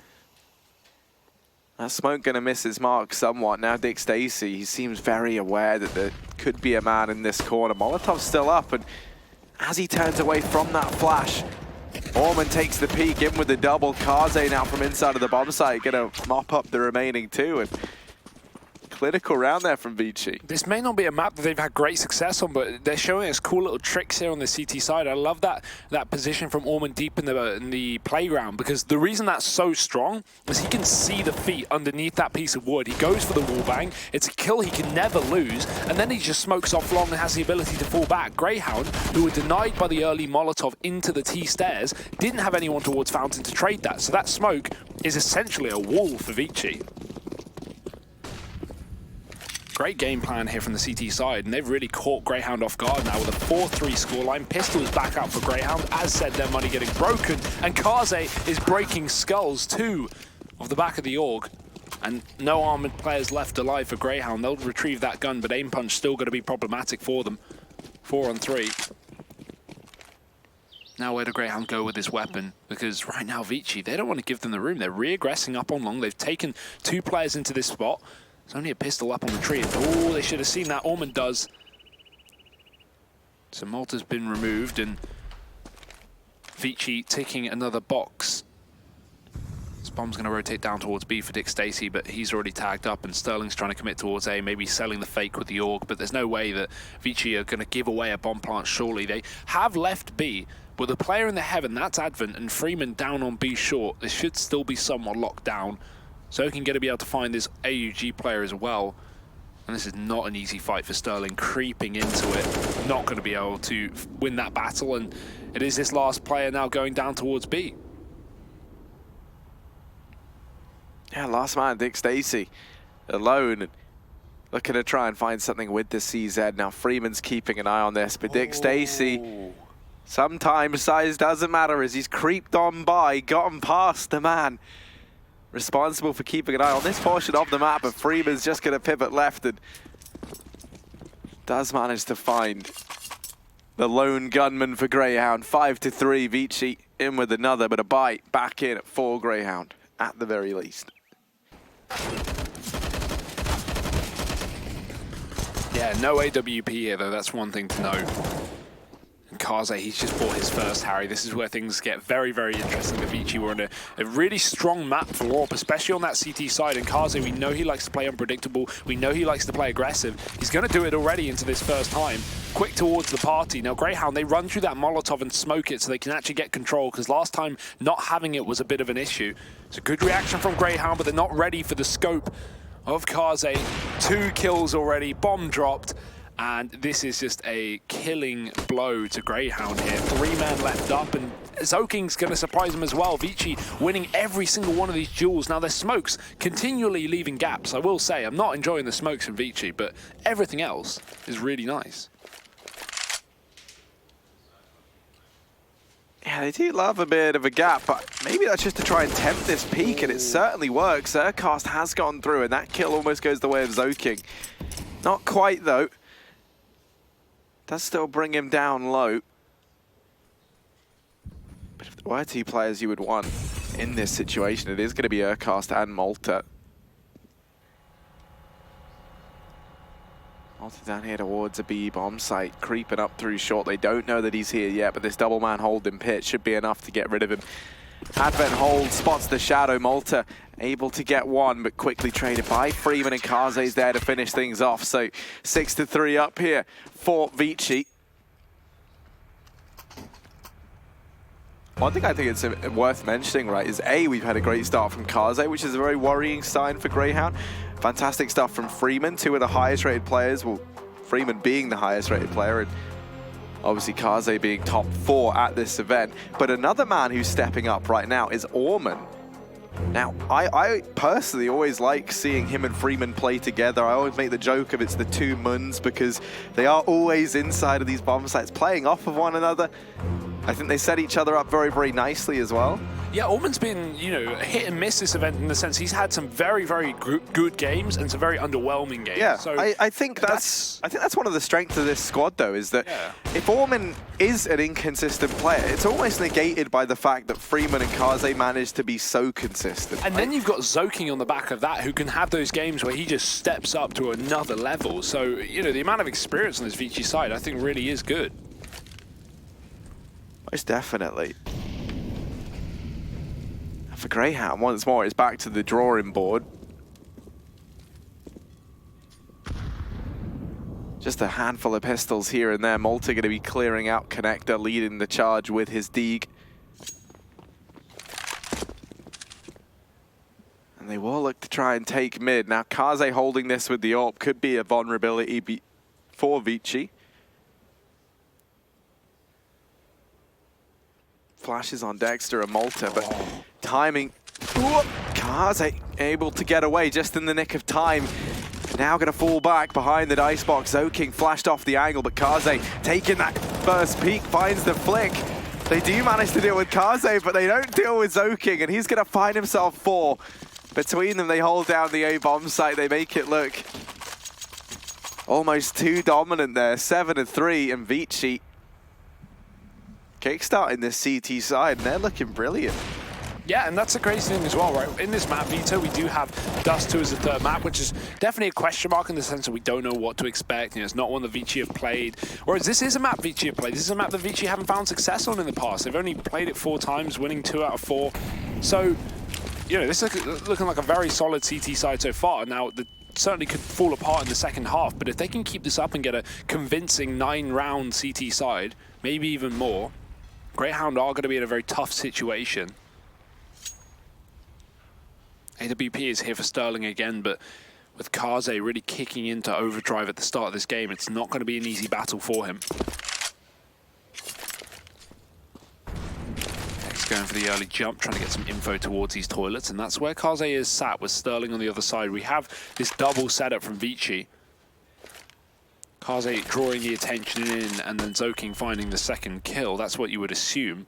That smoke going to miss its mark somewhat. Now Dick Stacy, he seems very aware that there could be a man in this corner. Molotov's still up, and as he turns away from that flash, Orman takes the peek in with the double. Kaze now from inside of the bomb site, going to mop up the remaining two. And clinical round there from ViCi. This may not be a map that they've had great success on, but they're showing us cool little tricks here on the CT side. I love that position from Orman deep in the playground, because the reason that's so strong is he can see the feet underneath that piece of wood. He goes for the wallbang. It's a kill he can never lose, and then he just smokes off long and has the ability to fall back. Grayhound, who were denied by the early Molotov into the T stairs, didn't have anyone towards Fountain to trade that, so that smoke is essentially a wall for ViCi. Great game plan here from the CT side, and they've really caught Grayhound off guard now with a 4-3 scoreline. Pistols back out for Grayhound. As said, their money getting broken, and Kaze is breaking skulls too off the back of the org. And no armored players left alive for Grayhound. They'll retrieve that gun, but aim punch still going to be problematic for them. 4 on 3. Now where do Grayhound go with this weapon? Because right now ViCi, they don't want to give them the room. They're re-aggressing up on long. They've taken 2 players into this spot. There's only a pistol up on the tree. Oh, they should have seen that. Orman does. So Malta's been removed, and ViCi ticking another box. This bomb's going to rotate down towards B for Dick Stacy, but he's already tagged up, and Sterling's trying to commit towards A, maybe selling the fake with the AUG, but there's no way that ViCi are going to give away a bomb plant, surely. They have left B, with a player in the heaven, that's Advent, and Freeman down on B short. This should still be somewhat locked down. So he can get to be able to find this AUG player as well. And this is not an easy fight for Sterling, creeping into it. Not going to be able to win that battle, and it is this last player now going down towards B. Yeah, last man, Dick Stacy, alone, and looking to try and find something with the CZ. Now Freeman's keeping an eye on this, but Dick Stacy, sometimes size doesn't matter, as he's creeped on by, gotten past the man responsible for keeping an eye on this portion of the map, but Freeman's just going to pivot left and does manage to find the lone gunman for Grayhound. 5-3, ViCi in with another, but a bite back in for Grayhound at the very least. Yeah, no AWP here though, that's one thing to know. And Kaze, he's just bought his first Harry. This is where things get very, very interesting. The ViCi were on a really strong map for AWP, especially on that CT side. And Kaze, we know he likes to play unpredictable. We know he likes to play aggressive. He's going to do it already into this first time. Quick towards the party. Now, Grayhound, they run through that Molotov and smoke it so they can actually get control, because last time not having it was a bit of an issue. It's a good reaction from Grayhound, but they're not ready for the scope of Kaze. 2 kills already, bomb dropped. And this is just a killing blow to Grayhound here. 3 men left up, and Zoking's going to surprise him as well. ViCi winning every single one of these duels. Now, their smokes continually leaving gaps. I will say, I'm not enjoying the smokes from ViCi, but everything else is really nice. Yeah, they do love a bit of a gap, but maybe that's just to try and tempt this peak, and it certainly works. Zercast has gone through, and that kill almost goes the way of Zoking. Not quite, though. Does still bring him down low. But if there were 2 players you would want in this situation, it is going to be Zercast and Malta. Malta down here towards a B bomb site, creeping up through short. They don't know that he's here yet, but this double man hold in pit should be enough to get rid of him. Advent hold, spots the shadow. Malta able to get 1, but quickly traded by Freeman, and Kaze's there to finish things off. So 6-3 up here for ViCi. One thing I think it's worth mentioning, right, is we've had a great start from Kaze, which is a very worrying sign for Grayhound. Fantastic stuff from Freeman, 2 of the highest rated players. Well, Freeman being the highest rated player, and obviously Kaze being top 4 at this event. But another man who's stepping up right now is Orman. Now, I personally always like seeing him and Freeman play together. I always make the joke of it's the 2 Muns because they are always inside of these bomb sites playing off of one another. I think they set each other up very, very nicely as well. Yeah, Orman's been, you know, hit and miss this event in the sense he's had some very, very good games and some very underwhelming games. Yeah, so I think that's one of the strengths of this squad, though, is that if Orman is an inconsistent player, it's almost negated by the fact that Freeman and Kaze managed to be so consistent. And then you've got Zoking on the back of that, who can have those games where he just steps up to another level. So, you know, the amount of experience on this ViCi side, I think, really is good. Most definitely. For Grayhound, once more, it's back to the drawing board. Just a handful of pistols here and there. Malta going to be clearing out Connector, leading the charge with his Deeg. And they will look to try and take mid. Now, Kaze holding this with the AWP could be a vulnerability for ViCi. Flashes on Dexter and Malta, but timing. Kaze able to get away just in the nick of time. Now going to fall back behind the dice box. Zoking flashed off the angle, but Kaze taking that first peek, finds the flick. They do manage to deal with Kaze, but they don't deal with Zoking, and he's going to find himself 4. Between them, they hold down the A bomb site. They make it look almost too dominant there. 7-3, and ViCi kickstarting this CT side, and they're looking brilliant. Yeah, and that's the crazy thing as well, right? In this map, Vito, we do have Dust 2 as the 3rd map, which is definitely a question mark in the sense that we don't know what to expect. You know, it's not one that ViCi have played. Whereas this is a map ViCi have played. This is a map that ViCi haven't found success on in the past. They've only played it 4 times, winning 2 out of 4. So, you know, this is looking like a very solid CT side so far. Now, certainly could fall apart in the second half, but if they can keep this up and get a convincing 9-round CT side, maybe even more, Grayhound are going to be in a very tough situation. AWP is here for Sterling again, but with Kaze really kicking into overdrive at the start of this game, it's not going to be an easy battle for him. Next, going for the early jump, trying to get some info towards these toilets, and that's where Kaze is sat, with Sterling on the other side. We have this double setup from ViCi. Kaze drawing the attention in, and then Zoking finding the second kill. That's what you would assume.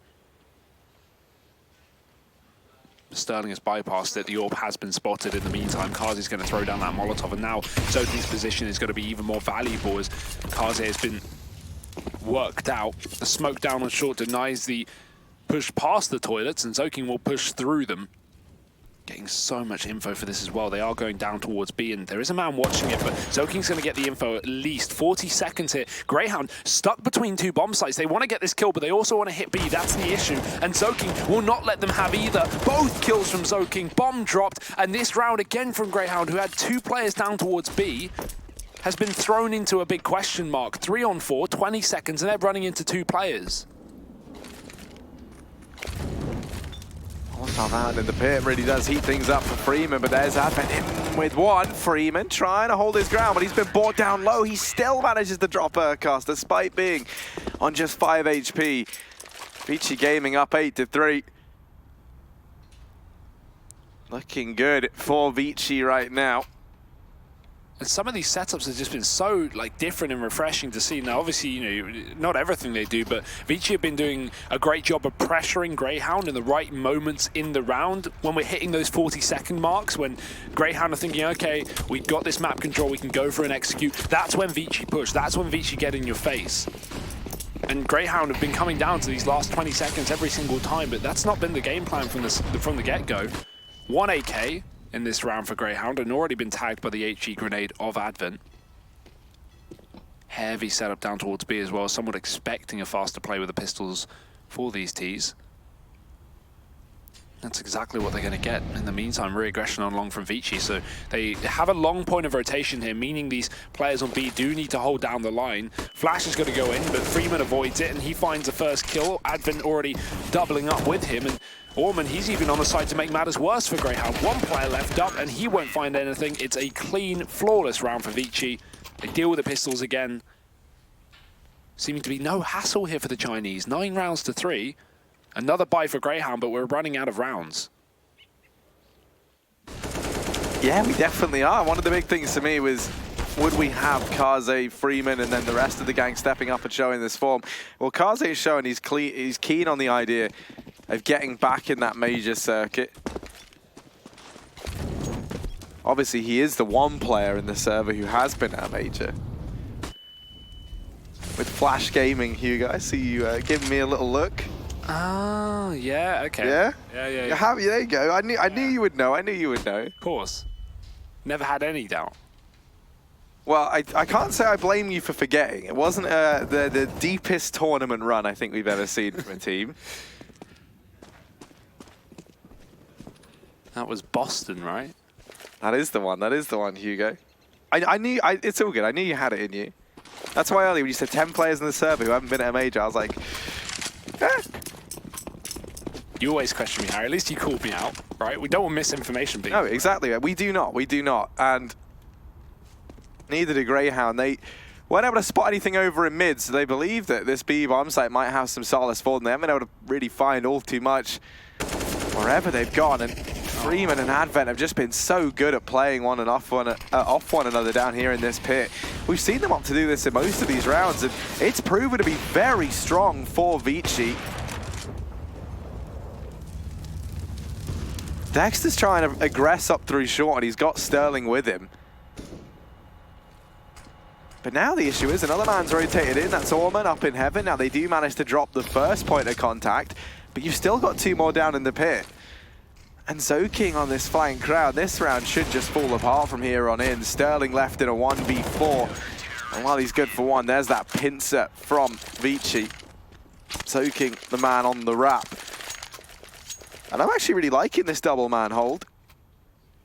Sterling has bypassed it. The AWP has been spotted in the meantime. Kaze's going to throw down that Molotov, and now Zoking's position is going to be even more valuable as Kaze has been worked out. The smoke down on short denies the push past the toilets, and Zoking will push through them. Getting so much info for this as well. They are going down towards B, and there is a man watching it, but Zoking's going to get the info at least. 40 seconds here. Grayhound stuck between 2 bomb sites. They want to get this kill, but they also want to hit B. That's the issue, and Zoking will not let them have either. Both kills from Zoking. Bomb dropped, and this round again from Grayhound, who had 2 players down towards B, has been thrown into a big question mark. 3 on 4, 20 seconds, and they're running into 2 players. Out in the pit really does heat things up for Freeman, but there's Advent in with 1. Freeman trying to hold his ground, but he's been brought down low. He still manages to drop Urcast despite being on just 5 HP. ViCi Gaming up 8-3. Looking good for ViCi right now. And some of these setups have just been so different and refreshing to see. Now, obviously, you know, not everything they do, but ViCi have been doing a great job of pressuring Grayhound in the right moments in the round when we're hitting those 40-second marks, when Grayhound are thinking, okay, we've got this map control, we can go for an execute. That's when ViCi push. That's when ViCi get in your face. And Grayhound have been coming down to these last 20 seconds every single time, but that's not been the game plan from the get-go. 1 AK in this round for Grayhound, and already been tagged by the HE grenade of Advent. Heavy setup down towards B as well, somewhat expecting a faster play with the pistols for these Ts. That's exactly what they're going to get. In the meantime, re-aggression on long from ViCi. So they have a long point of rotation here, meaning these players on B do need to hold down the line. Flash is going to go in, but Freeman avoids it, and he finds the first kill. Advent already doubling up with him, and Orman, he's even on the side to make matters worse for Grayhound. One player left up, and he won't find anything. It's a clean, flawless round for ViCi. They deal with the pistols again. Seeming to be no hassle here for the Chinese. 9 rounds to 3. Another buy for Grayhound, but we're running out of rounds. Yeah, we definitely are. One of the big things to me was, would we have Kaze, Freeman, and then the rest of the gang stepping up and showing this form? Well, Kaze is showing he's keen on the idea of getting back in that major circuit. Obviously, he is the one player in the server who has been at a major. With Flash Gaming, Hugo, I see you giving me a little look. Oh, yeah, okay. Yeah? Yeah. There you go. I knew you would know. I knew you would know. Of course. Never had any doubt. Well, I can't say I blame you for forgetting. It wasn't the deepest tournament run I think we've ever seen from a team. That was Boston, right? That is the one. That is the one, Hugo. I knew. It's all good. I knew you had it in you. That's why earlier when you said 10 players in the server who haven't been at a major, I was like, eh. You always question me, Harry. At least you called me out, right? We don't want misinformation being. No, exactly. We do not. We do not. And neither did Grayhound. They weren't able to spot anything over in mid, so they believe that this B bomb site might have some solace for them. They haven't been able to really find all too much wherever they've gone. And Freeman and Advent have just been so good at playing on and off one another down here in this pit. We've seen them opt to do this in most of these rounds, and it's proven to be very strong for ViCi. Dexter's trying to aggress up through short, and he's got Sterling with him. But now the issue is another man's rotated in. That's Orman up in heaven. Now they do manage to drop the first point of contact, but you've still got 2 more down in the pit. And Zoking on this flying crowd. This round should just fall apart from here on in. Sterling left in a 1v4. And while he's good for 1, there's that pincer from ViCi. Zoking the man on the wrap. And I'm actually really liking this double man hold.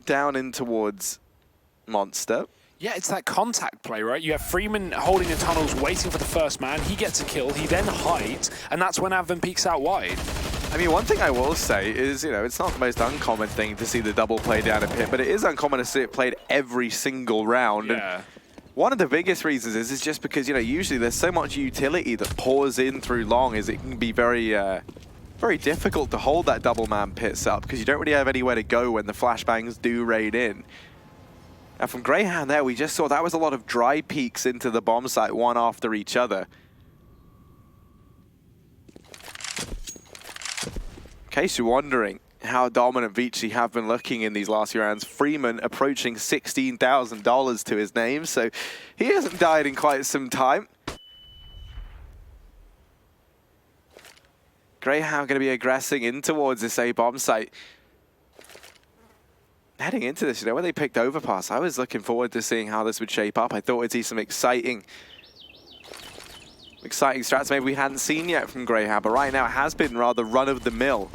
Down in towards Monster. Yeah, it's that contact play, right? You have Freeman holding the tunnels, waiting for the first man. He gets a kill, he then hides, and that's when Advent peeks out wide. I mean, one thing I will say is, you know, it's not the most uncommon thing to see the double play down a pit, but it is uncommon to see it played every single round. Yeah. And one of the biggest reasons is just because, you know, usually there's so much utility that pours in through long, is it can be very difficult to hold that double man pits up because you don't really have anywhere to go when the flashbangs do raid in. And from Grayhound there, we just saw that was a lot of dry peaks into the bomb site, one after each other. In case you're wondering how dominant ViCi have been looking in these last few rounds, Freeman approaching $16,000 to his name, so he hasn't died in quite some time. Grayhound going to be aggressing in towards this A bomb site. Heading into this, you know, when they picked Overpass, I was looking forward to seeing how this would shape up. I thought we'd see some exciting strats maybe we hadn't seen yet from Grayhound, but right now it has been rather run-of-the-mill.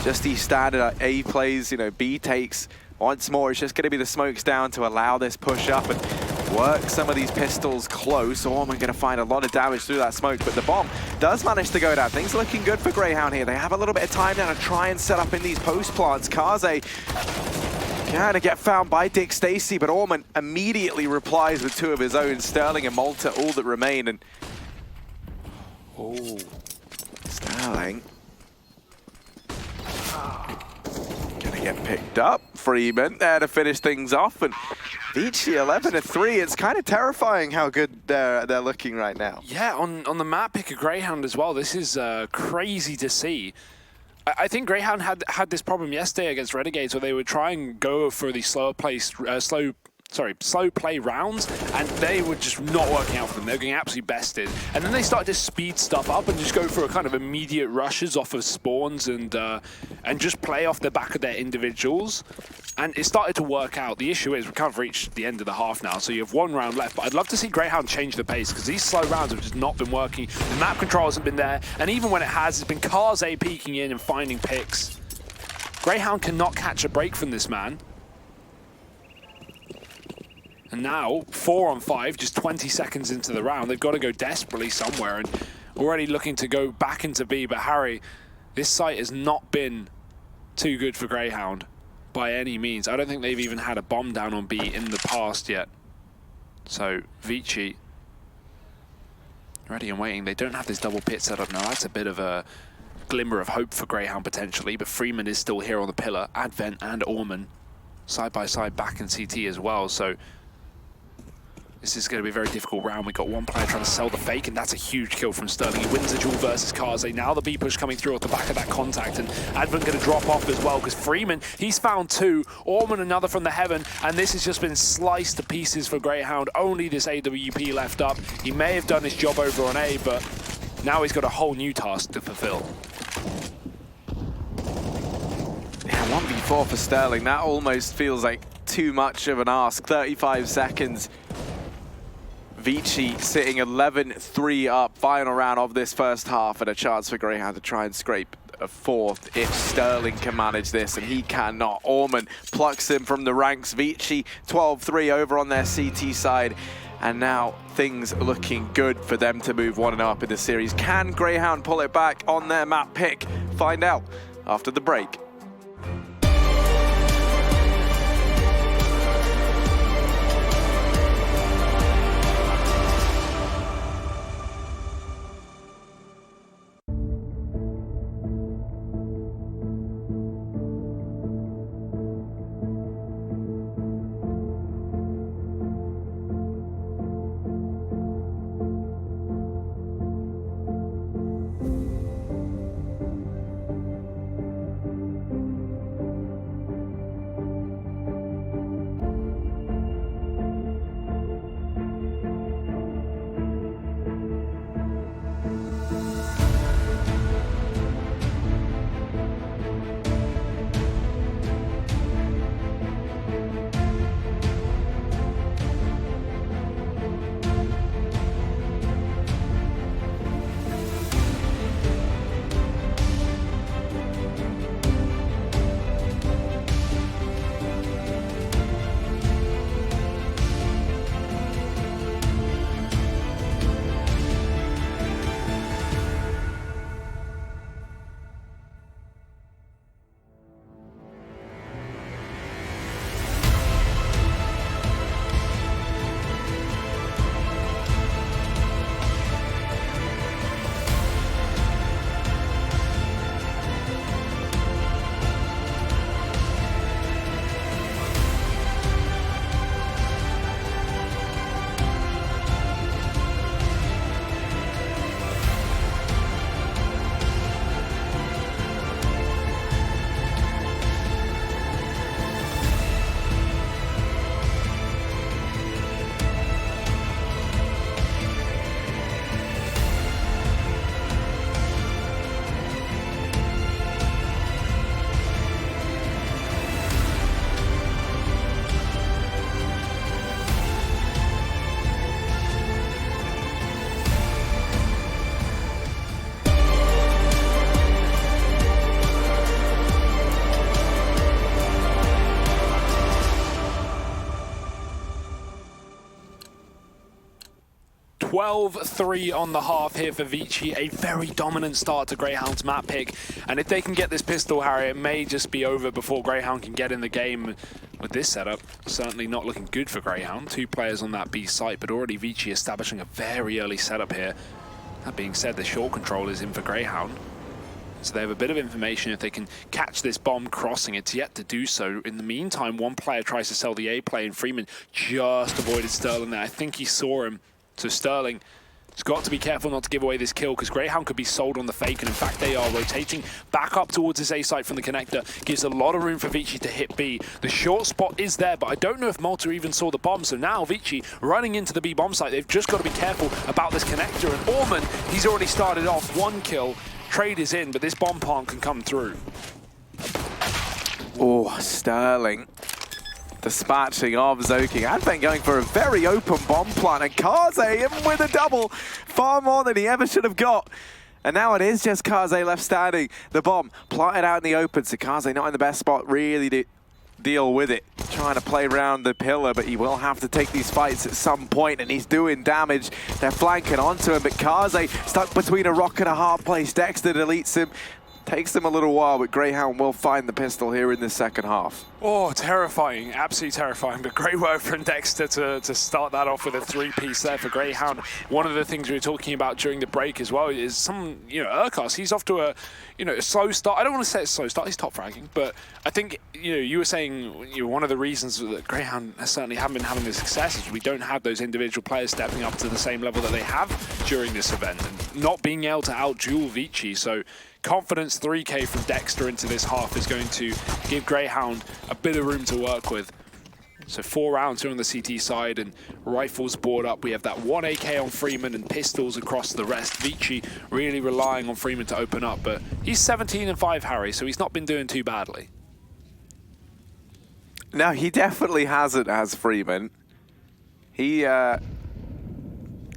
Just these standard A plays, you know, B takes. Once more, it's just going to be the smokes down to allow this push up and work some of these pistols close. Orman going to find a lot of damage through that smoke, but the bomb does manage to go down. Things are looking good for Grayhound here. They have a little bit of time now to try and set up in these post plants. Kaze kind of get found by Dick Stacy, but Orman immediately replies with 2 of his own. Sterling and Malta all that remain, and oh, Sterling gonna get picked up. Freeman there to finish things off, and ViCi 11-3. It's kind of terrifying how good they're looking right now. Yeah, on the map pick a Grayhound as well. This is crazy to see. I think Grayhound had this problem yesterday against Renegades where they would try and go for the slow play rounds, and they were just not working out for them. They were getting absolutely bested. And then they started to speed stuff up and just go for a kind of immediate rushes off of spawns and just play off the back of their individuals. And it started to work out. The issue is we can't reach the end of the half now, so you have 1 round left. But I'd love to see Grayhound change the pace because these slow rounds have just not been working. The map control hasn't been there, and even when it has, it's been Kaze peeking in and finding picks. Grayhound cannot catch a break from this man. And now, 4 on 5, just 20 seconds into the round. They've got to go desperately somewhere and already looking to go back into B. But Harry, this site has not been too good for Grayhound by any means. I don't think they've even had a bomb down on B in the past yet. So, ViCi, ready and waiting. They don't have this double pit set up now. That's a bit of a glimmer of hope for Grayhound potentially, but Freeman is still here on the pillar. Advent and Orman side by side back in CT as well. So this is going to be a very difficult round. We've got one player trying to sell the fake, and that's a huge kill from Sterling. He wins the duel versus Kaze. Now the B push coming through off the back of that contact, and Advent going to drop off as well, because Freeman, he's found 2. Orman another from the heaven, and this has just been sliced to pieces for Grayhound. Only this AWP left up. He may have done his job over on A, but now he's got a whole new task to fulfill. Yeah, 1v4 for Sterling. That almost feels like too much of an ask. 35 seconds. ViCi sitting 11-3 up, final round of this first half, and a chance for Grayhound to try and scrape a 4th if Sterling can manage this, and he cannot. Orman plucks him from the ranks. ViCi 12-3 over on their CT side, and now things are looking good for them to move 1-0 up in the series. Can Grayhound pull it back on their map pick? Find out after the break. $12-3 on the half here for ViCi. A very dominant start to Grayhound's map pick. And if they can get this pistol, Harry, it may just be over before Grayhound can get in the game with this setup. Certainly not looking good for Grayhound. 2 players on that B site, but already ViCi establishing a very early setup here. That being said, the short control is in for Grayhound. So they have a bit of information if they can catch this bomb crossing. It's yet to do so. In the meantime, one player tries to sell the A play, and Freeman just avoided Sterling there. I think he saw him. So Sterling has got to be careful not to give away this kill, because Grayhound could be sold on the fake, and in fact they are rotating back up towards this A site from the connector. Gives a lot of room for ViCi to hit B. The short spot is there, but I don't know if Malta even saw the bomb. So now ViCi running into the B bomb site. They've just got to be careful about this connector, and Orman, he's already started off 1 kill. Trade is in, but this bomb plant can come through. Oh, Sterling dispatching of Zoking. Advent going for a very open bomb plant, and Kaze in with a double. Far more than he ever should have got. And now it is just Kaze left standing. The bomb plotted out in the open, so Kaze not in the best spot really to deal with it. Trying to play around the pillar, but he will have to take these fights at some point, and he's doing damage. They're flanking onto him, but Kaze stuck between a rock and a hard place. Dexter deletes him. Takes them a little while, but Grayhound will find the pistol here in the second half. Oh, terrifying, absolutely terrifying, but great work from Dexter to start that off with a three-piece there for Grayhound. One of the things we were talking about during the break as well is Urkos, he's off to a slow start. I don't want to say it's a slow start, he's top fragging, but I think, you were saying, one of the reasons that Grayhound certainly haven't been having the success is we don't have those individual players stepping up to the same level that they have during this event and not being able to out-duel ViCi, so confidence 3K from Dexter into this half is going to give Grayhound a bit of room to work with. So 4 rounds here on the CT side and rifles board up. We have that 1 AK on Freeman and pistols across the rest. ViCi really relying on Freeman to open up, but he's 17 and 5, Harry, so he's not been doing too badly. No, he definitely hasn't as Freeman. He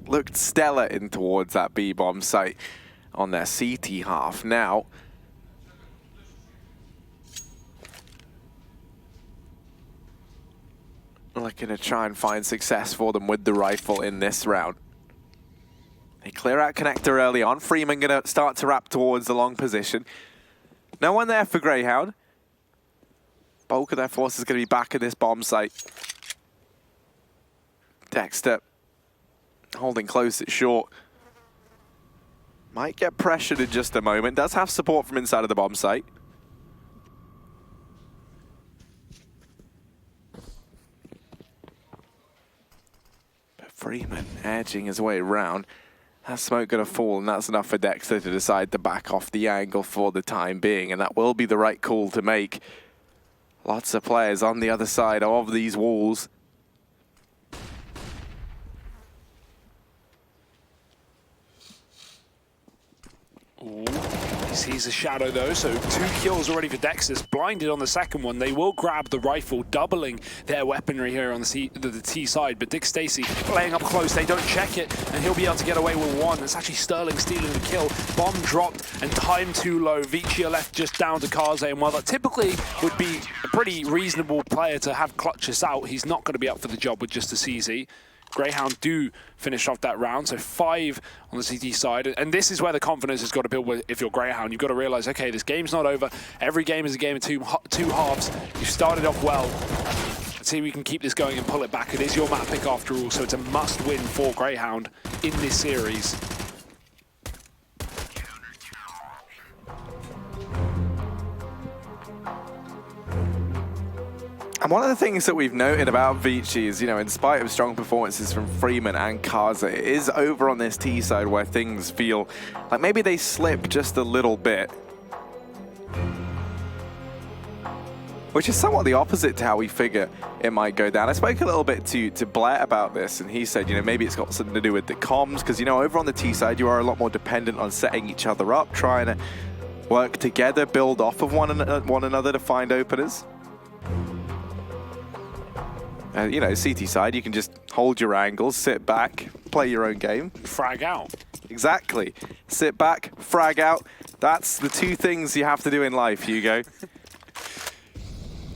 looked stellar in towards that B-bomb site on their CT half. Now, looking to try and find success for them with the rifle in this round. They clear out connector early on. Freeman going to start to wrap towards the long position. No one there for Grayhound. Bulk of their force is going to be back at this bomb site. Dexter holding close at short. Might get pressured in just a moment. Does have support from inside of the bomb site. But Freeman edging his way around. That smoke going to fall, and that's enough for Dexter to decide to back off the angle for the time being, and that will be the right call to make. Lots of players on the other side of these walls. Ooh, he sees a shadow though, so 2 kills already for Dexter. Blinded on the second one. They will grab the rifle, doubling their weaponry here on the T side, but Dick Stacy playing up close. They don't check it, and he'll be able to get away with 1. It's actually Sterling stealing the kill. Bomb dropped, and time too low. ViCi are left just down to Kaze, and while that typically would be a pretty reasonable player to have clutch us out, he's not going to be up for the job with just a CZ. Grayhound do finish off that round, so 5 on the CT side. And this is where the confidence has got to build with if you're Grayhound. You've got to realize, okay, this game's not over. Every game is a game of two halves. You started off well. Let's see if we can keep this going and pull it back. It is your map pick after all, so it's a must-win for Grayhound in this series. And one of the things that we've noted about ViCi is, in spite of strong performances from Freeman and Kaze, it is over on this T side where things feel like maybe they slip just a little bit. Which is somewhat the opposite to how we figure it might go down. I spoke a little bit to Blair about this, and he said, maybe it's got something to do with the comms, because, over on the T side, you are a lot more dependent on setting each other up, trying to work together, build off of one another to find openers. CT side, you can just hold your angles, sit back, play your own game. Frag out. Exactly. Sit back, frag out. That's the 2 things you have to do in life, Hugo.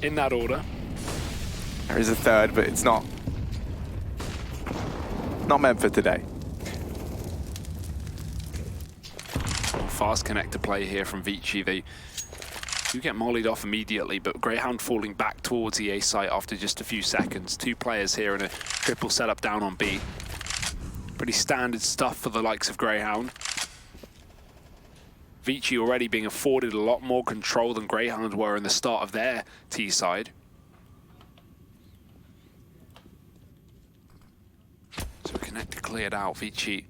In that order. There is a third, but it's not meant for today. Fast connector play here from ViCi. They do get mollied off immediately, but Grayhound falling back towards the A site after just a few seconds. 2 players here in a triple setup down on B. Pretty standard stuff for the likes of Grayhound. ViCi already being afforded a lot more control than Grayhound were in the start of their T side. So connector cleared out. ViCi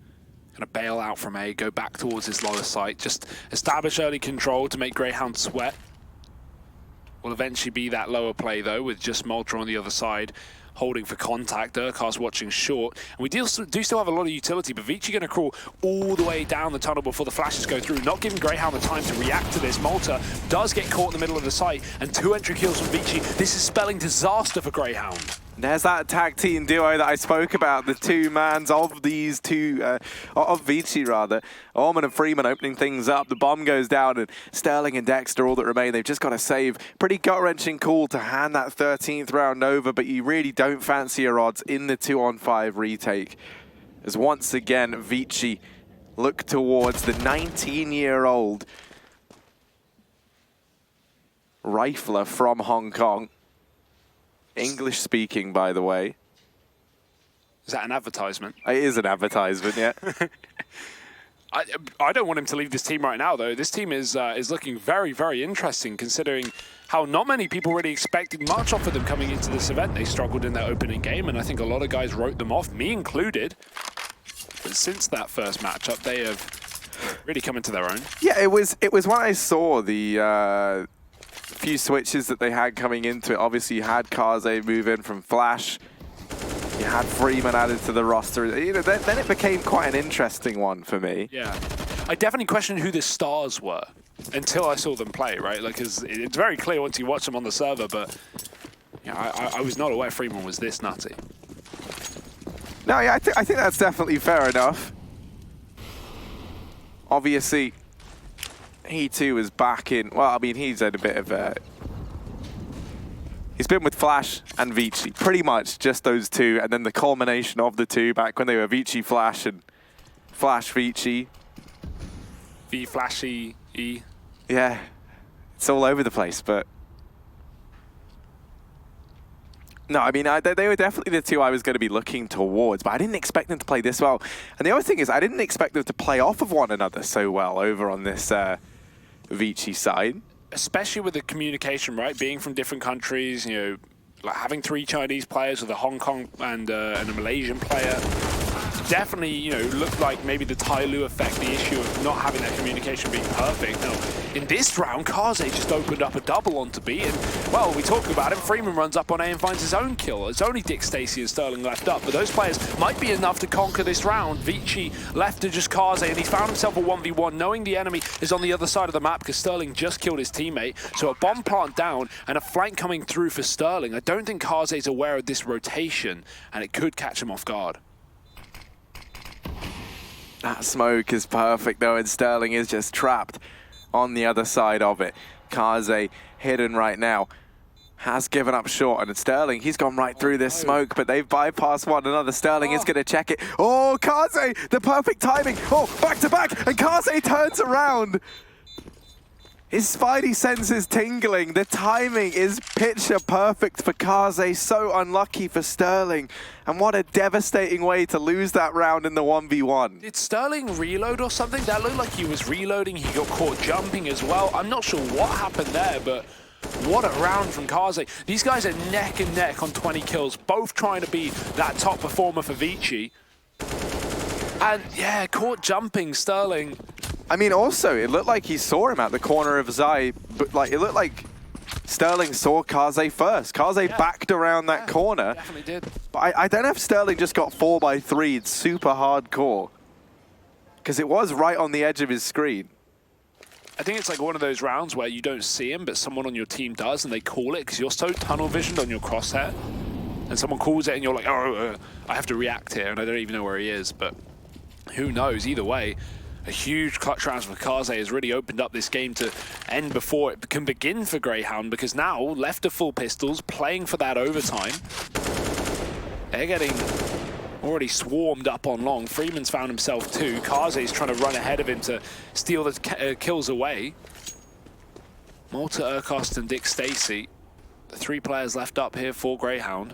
gonna bail out from A, go back towards his lower site, just establish early control to make Grayhound sweat. Will eventually be that lower play though, with just Maltra on the other side, holding for contact. Urkos watching short. And we do still have a lot of utility, but ViCi gonna crawl all the way down the tunnel before the flashes go through, not giving Grayhound the time to react to this. Malta does get caught in the middle of the site, and 2 entry kills from ViCi. This is spelling disaster for Grayhound. There's that tag team duo that I spoke about, the two-mans of these two, of ViCi rather. Orman and Freeman opening things up, the bomb goes down, and Sterling and Dexter, all that remain, they've just got to save. Pretty gut-wrenching call to hand that 13th round over, but you really don't fancy your odds in the 2-on-5 retake. As once again, ViCi look towards the 19-year-old rifler from Hong Kong. English speaking, by the way. Is that an advertisement? It is an advertisement, yeah. I don't want him to leave this team right now, though. This team is looking very, very interesting, considering how not many people really expected much off of them coming into this event. They struggled in their opening game, and I think a lot of guys wrote them off, me included. But since that first matchup, they have really come into their own. Yeah, it was when I saw the few switches that they had coming into it. Obviously, you had Kaze move in from Flash. You had Freeman added to the roster. You know, then it became quite an interesting one for me. Yeah, I definitely questioned who the stars were until I saw them play, right? Like, 'cause it's very clear once you watch them on the server, but yeah, I was not aware Freeman was this nutty. No, yeah, I think that's definitely fair enough. Obviously, he too is back in. Well, I mean, he's had a bit of a. He's been with Flash and ViCi, pretty much just those two, and then the culmination of the two back when they were ViCi Flash and Flash ViCi. V Flashy E. Yeah, it's all over the place, but. No, I mean, they were definitely the two I was going to be looking towards, but I didn't expect them to play this well. And the other thing is, I didn't expect them to play off of one another so well over on this ViCi side. Especially with the communication, right? Being from different countries, you know, like having 3 Chinese players with a Hong Kong and a Malaysian player. Definitely, you know, looked like maybe the Tai Lu effect, the issue of not having that communication being perfect. Now, in this round, Kaze just opened up a double onto B, and, well, we talk about it, Freeman runs up on A and finds his own kill. It's only Dick, Stacey, and Sterling left up, but those players might be enough to conquer this round. ViCi left to just Kaze, and he's found himself a 1v1, knowing the enemy is on the other side of the map, because Sterling just killed his teammate. So a bomb plant down, and a flank coming through for Sterling. I don't think Kaze is aware of this rotation, and it could catch him off guard. That smoke is perfect though, and Sterling is just trapped on the other side of it. Kaze hidden right now. Has given up short, and Sterling, he's gone right through this smoke, but they've bypassed one another. Sterling is going to check it. Oh, Kaze, the perfect timing. Oh, back to back, and Kaze turns around. His spidey senses tingling. The timing is picture perfect for Kaze. So unlucky for Sterling. And what a devastating way to lose that round in the 1v1. Did Sterling reload or something? That looked like he was reloading. He got caught jumping as well. I'm not sure what happened there, but what a round from Kaze. These guys are neck and neck on 20 kills, both trying to be that top performer for ViCi. And yeah, caught jumping, Sterling. I mean, also, it looked like he saw him at the corner of his eye, but like it looked like Sterling saw Kaze first. Kaze backed around that corner. Definitely did. But I don't know if Sterling just got 4x3'd super hardcore, because it was right on the edge of his screen. I think it's like one of those rounds where you don't see him, but someone on your team does, and they call it because you're so tunnel visioned on your crosshair. And someone calls it, and you're like, oh, I have to react here, and I don't even know where he is. But who knows? Either way, a huge clutch round for Kaze has really opened up this game to end before it can begin for Grayhound, because now, left to full pistols, playing for that overtime. They're getting already swarmed up on long. Freeman's found himself too. Kaze's trying to run ahead of him to steal the kills away. Malta, Urkost, and Dick Stacey, the 3 players left up here for Grayhound.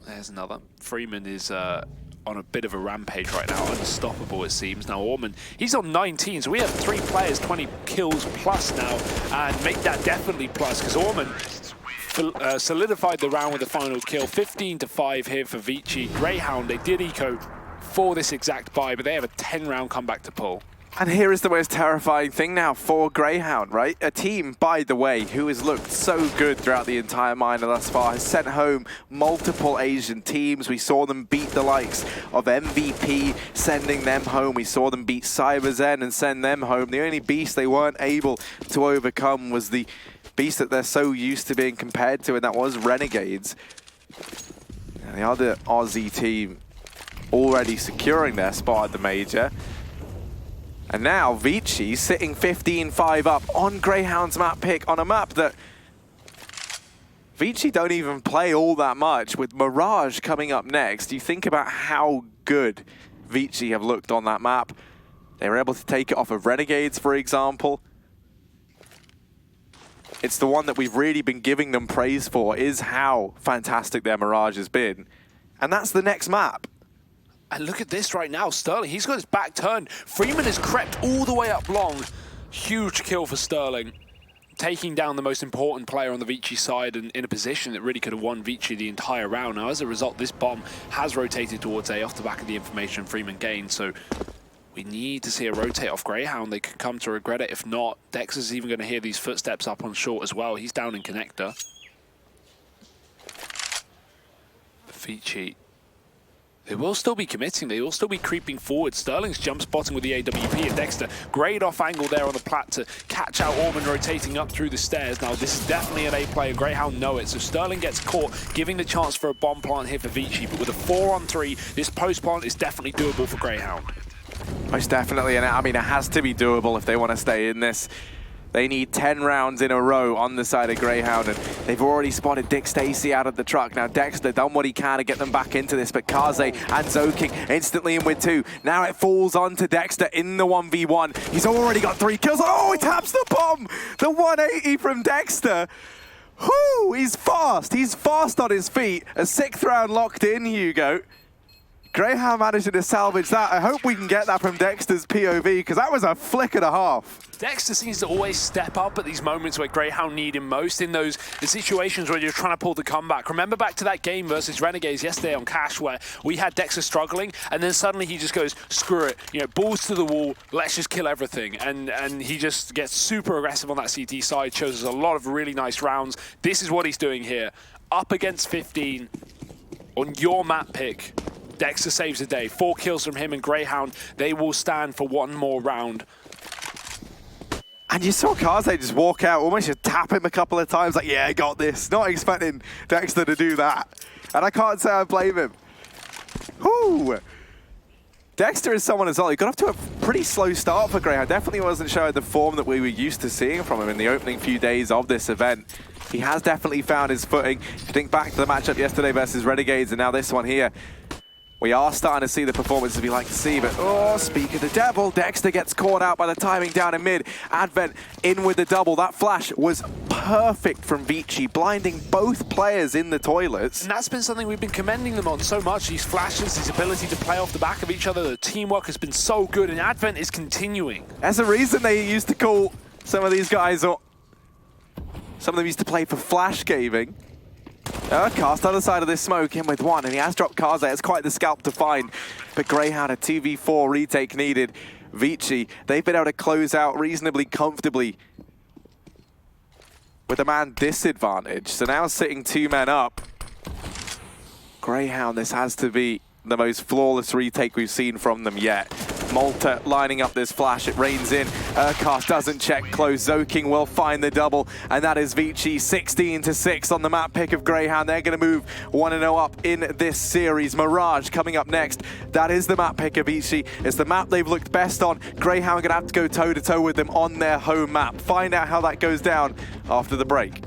There's another. Freeman is on a bit of a rampage right now, unstoppable it seems. Now Orman, he's on 19, so we have 3 players, 20 kills plus now, and make that definitely plus, because Orman solidified the round with the final kill. 15-5 here for ViCi. Grayhound, they did eco for this exact buy, but they have a 10-round comeback to pull. And here is the most terrifying thing now for Grayhound, right? A team, by the way, who has looked so good throughout the entire minor thus far, has sent home multiple Asian teams. We saw them beat the likes of MVP, sending them home. We saw them beat CyberZen and send them home. The only beast they weren't able to overcome was the beast that they're so used to being compared to, and that was Renegades. And the other Aussie team already securing their spot at the major. And now ViCi sitting 15-5 up on Grayhound's map pick on a map that ViCi don't even play all that much, with Mirage coming up next. You think about how good ViCi have looked on that map. They were able to take it off of Renegades, for example. It's the one that we've really been giving them praise for, is how fantastic their Mirage has been. And that's the next map. And look at this right now, Sterling, he's got his back turned. Freeman has crept all the way up long. Huge kill for Sterling, taking down the most important player on the ViCi side and in a position that really could have won ViCi the entire round. Now, as a result, this bomb has rotated towards A off the back of the information Freeman gained, so we need to see a rotate off Grayhound. They could come to regret it if not. Dexter's even going to hear these footsteps up on short as well. He's down in connector. ViCi, they will still be committing, they will still be creeping forward. Sterling's jump spotting with the AWP, and Dexter, great off angle there on the plat to catch out Orman rotating up through the stairs. Now this is definitely an A player, Grayhound know it, so Sterling gets caught, giving the chance for a bomb plant here for ViCi, but with a 4-on-3, this post plant is definitely doable for Grayhound. Most definitely, and I mean, it has to be doable if they want to stay in this. They need 10 rounds in a row on the side of Grayhound, and they've already spotted Dick Stacy out of the truck. Now Dexter done what he can to get them back into this, but Kaze and Zoking instantly in with 2. Now it falls on to Dexter in the 1v1. He's already got 3 kills. Oh, he taps the bomb! The 180 from Dexter. Whoo, he's fast. He's fast on his feet. A 6th round locked in, Hugo. Grayhound managing to salvage that. I hope we can get that from Dexter's POV, because that was a flick and a half. Dexter seems to always step up at these moments where Grayhound need him most, in the situations where you're trying to pull the comeback. Remember back to that game versus Renegades yesterday on Cash, where we had Dexter struggling, and then suddenly he just goes, screw it, you know, balls to the wall, let's just kill everything. And he just gets super aggressive on that CT side, shows us a lot of really nice rounds. This is what he's doing here. Up against 15 on your map pick. Dexter saves the day. 4 kills from him and Grayhound. They will stand for one more round. And you saw Kaze just walk out, almost just tap him a couple of times, like, yeah, I got this. Not expecting Dexter to do that. And I can't say I blame him. Whoo! Dexter is someone as well. He got off to a pretty slow start for Grayhound. Definitely wasn't showing the form that we were used to seeing from him in the opening few days of this event. He has definitely found his footing. If you think back to the matchup yesterday versus Renegades and now this one here, we are starting to see the performances we like to see, but oh, speak of the devil, Dexter gets caught out by the timing down in mid. Advent in with the double. That flash was perfect from ViCi, blinding both players in the toilets. And that's been something we've been commending them on so much. These flashes, his ability to play off the back of each other, the teamwork has been so good, and Advent is continuing. There's a reason they used to call some of these guys, or some of them used to play for Flash Gaming. Cast other side of this smoke in with 1, and he has dropped Kaze. It's quite the scalp to find, but Grayhound, a 2v4 retake needed. ViCi, they've been able to close out reasonably comfortably with a man disadvantage. So now sitting 2 men up. Grayhound, this has to be the most flawless retake we've seen from them yet. Malta lining up this flash, it rains in. Urcast doesn't check close. Zoking will find the double, and that is ViCi 16-6 on the map pick of Grayhound. They're going to move 1-0 up in this series. Mirage coming up next. That is the map pick of ViCi. It's the map they've looked best on. Grayhound going to have to go toe-to-toe with them on their home map. Find out how that goes down after the break.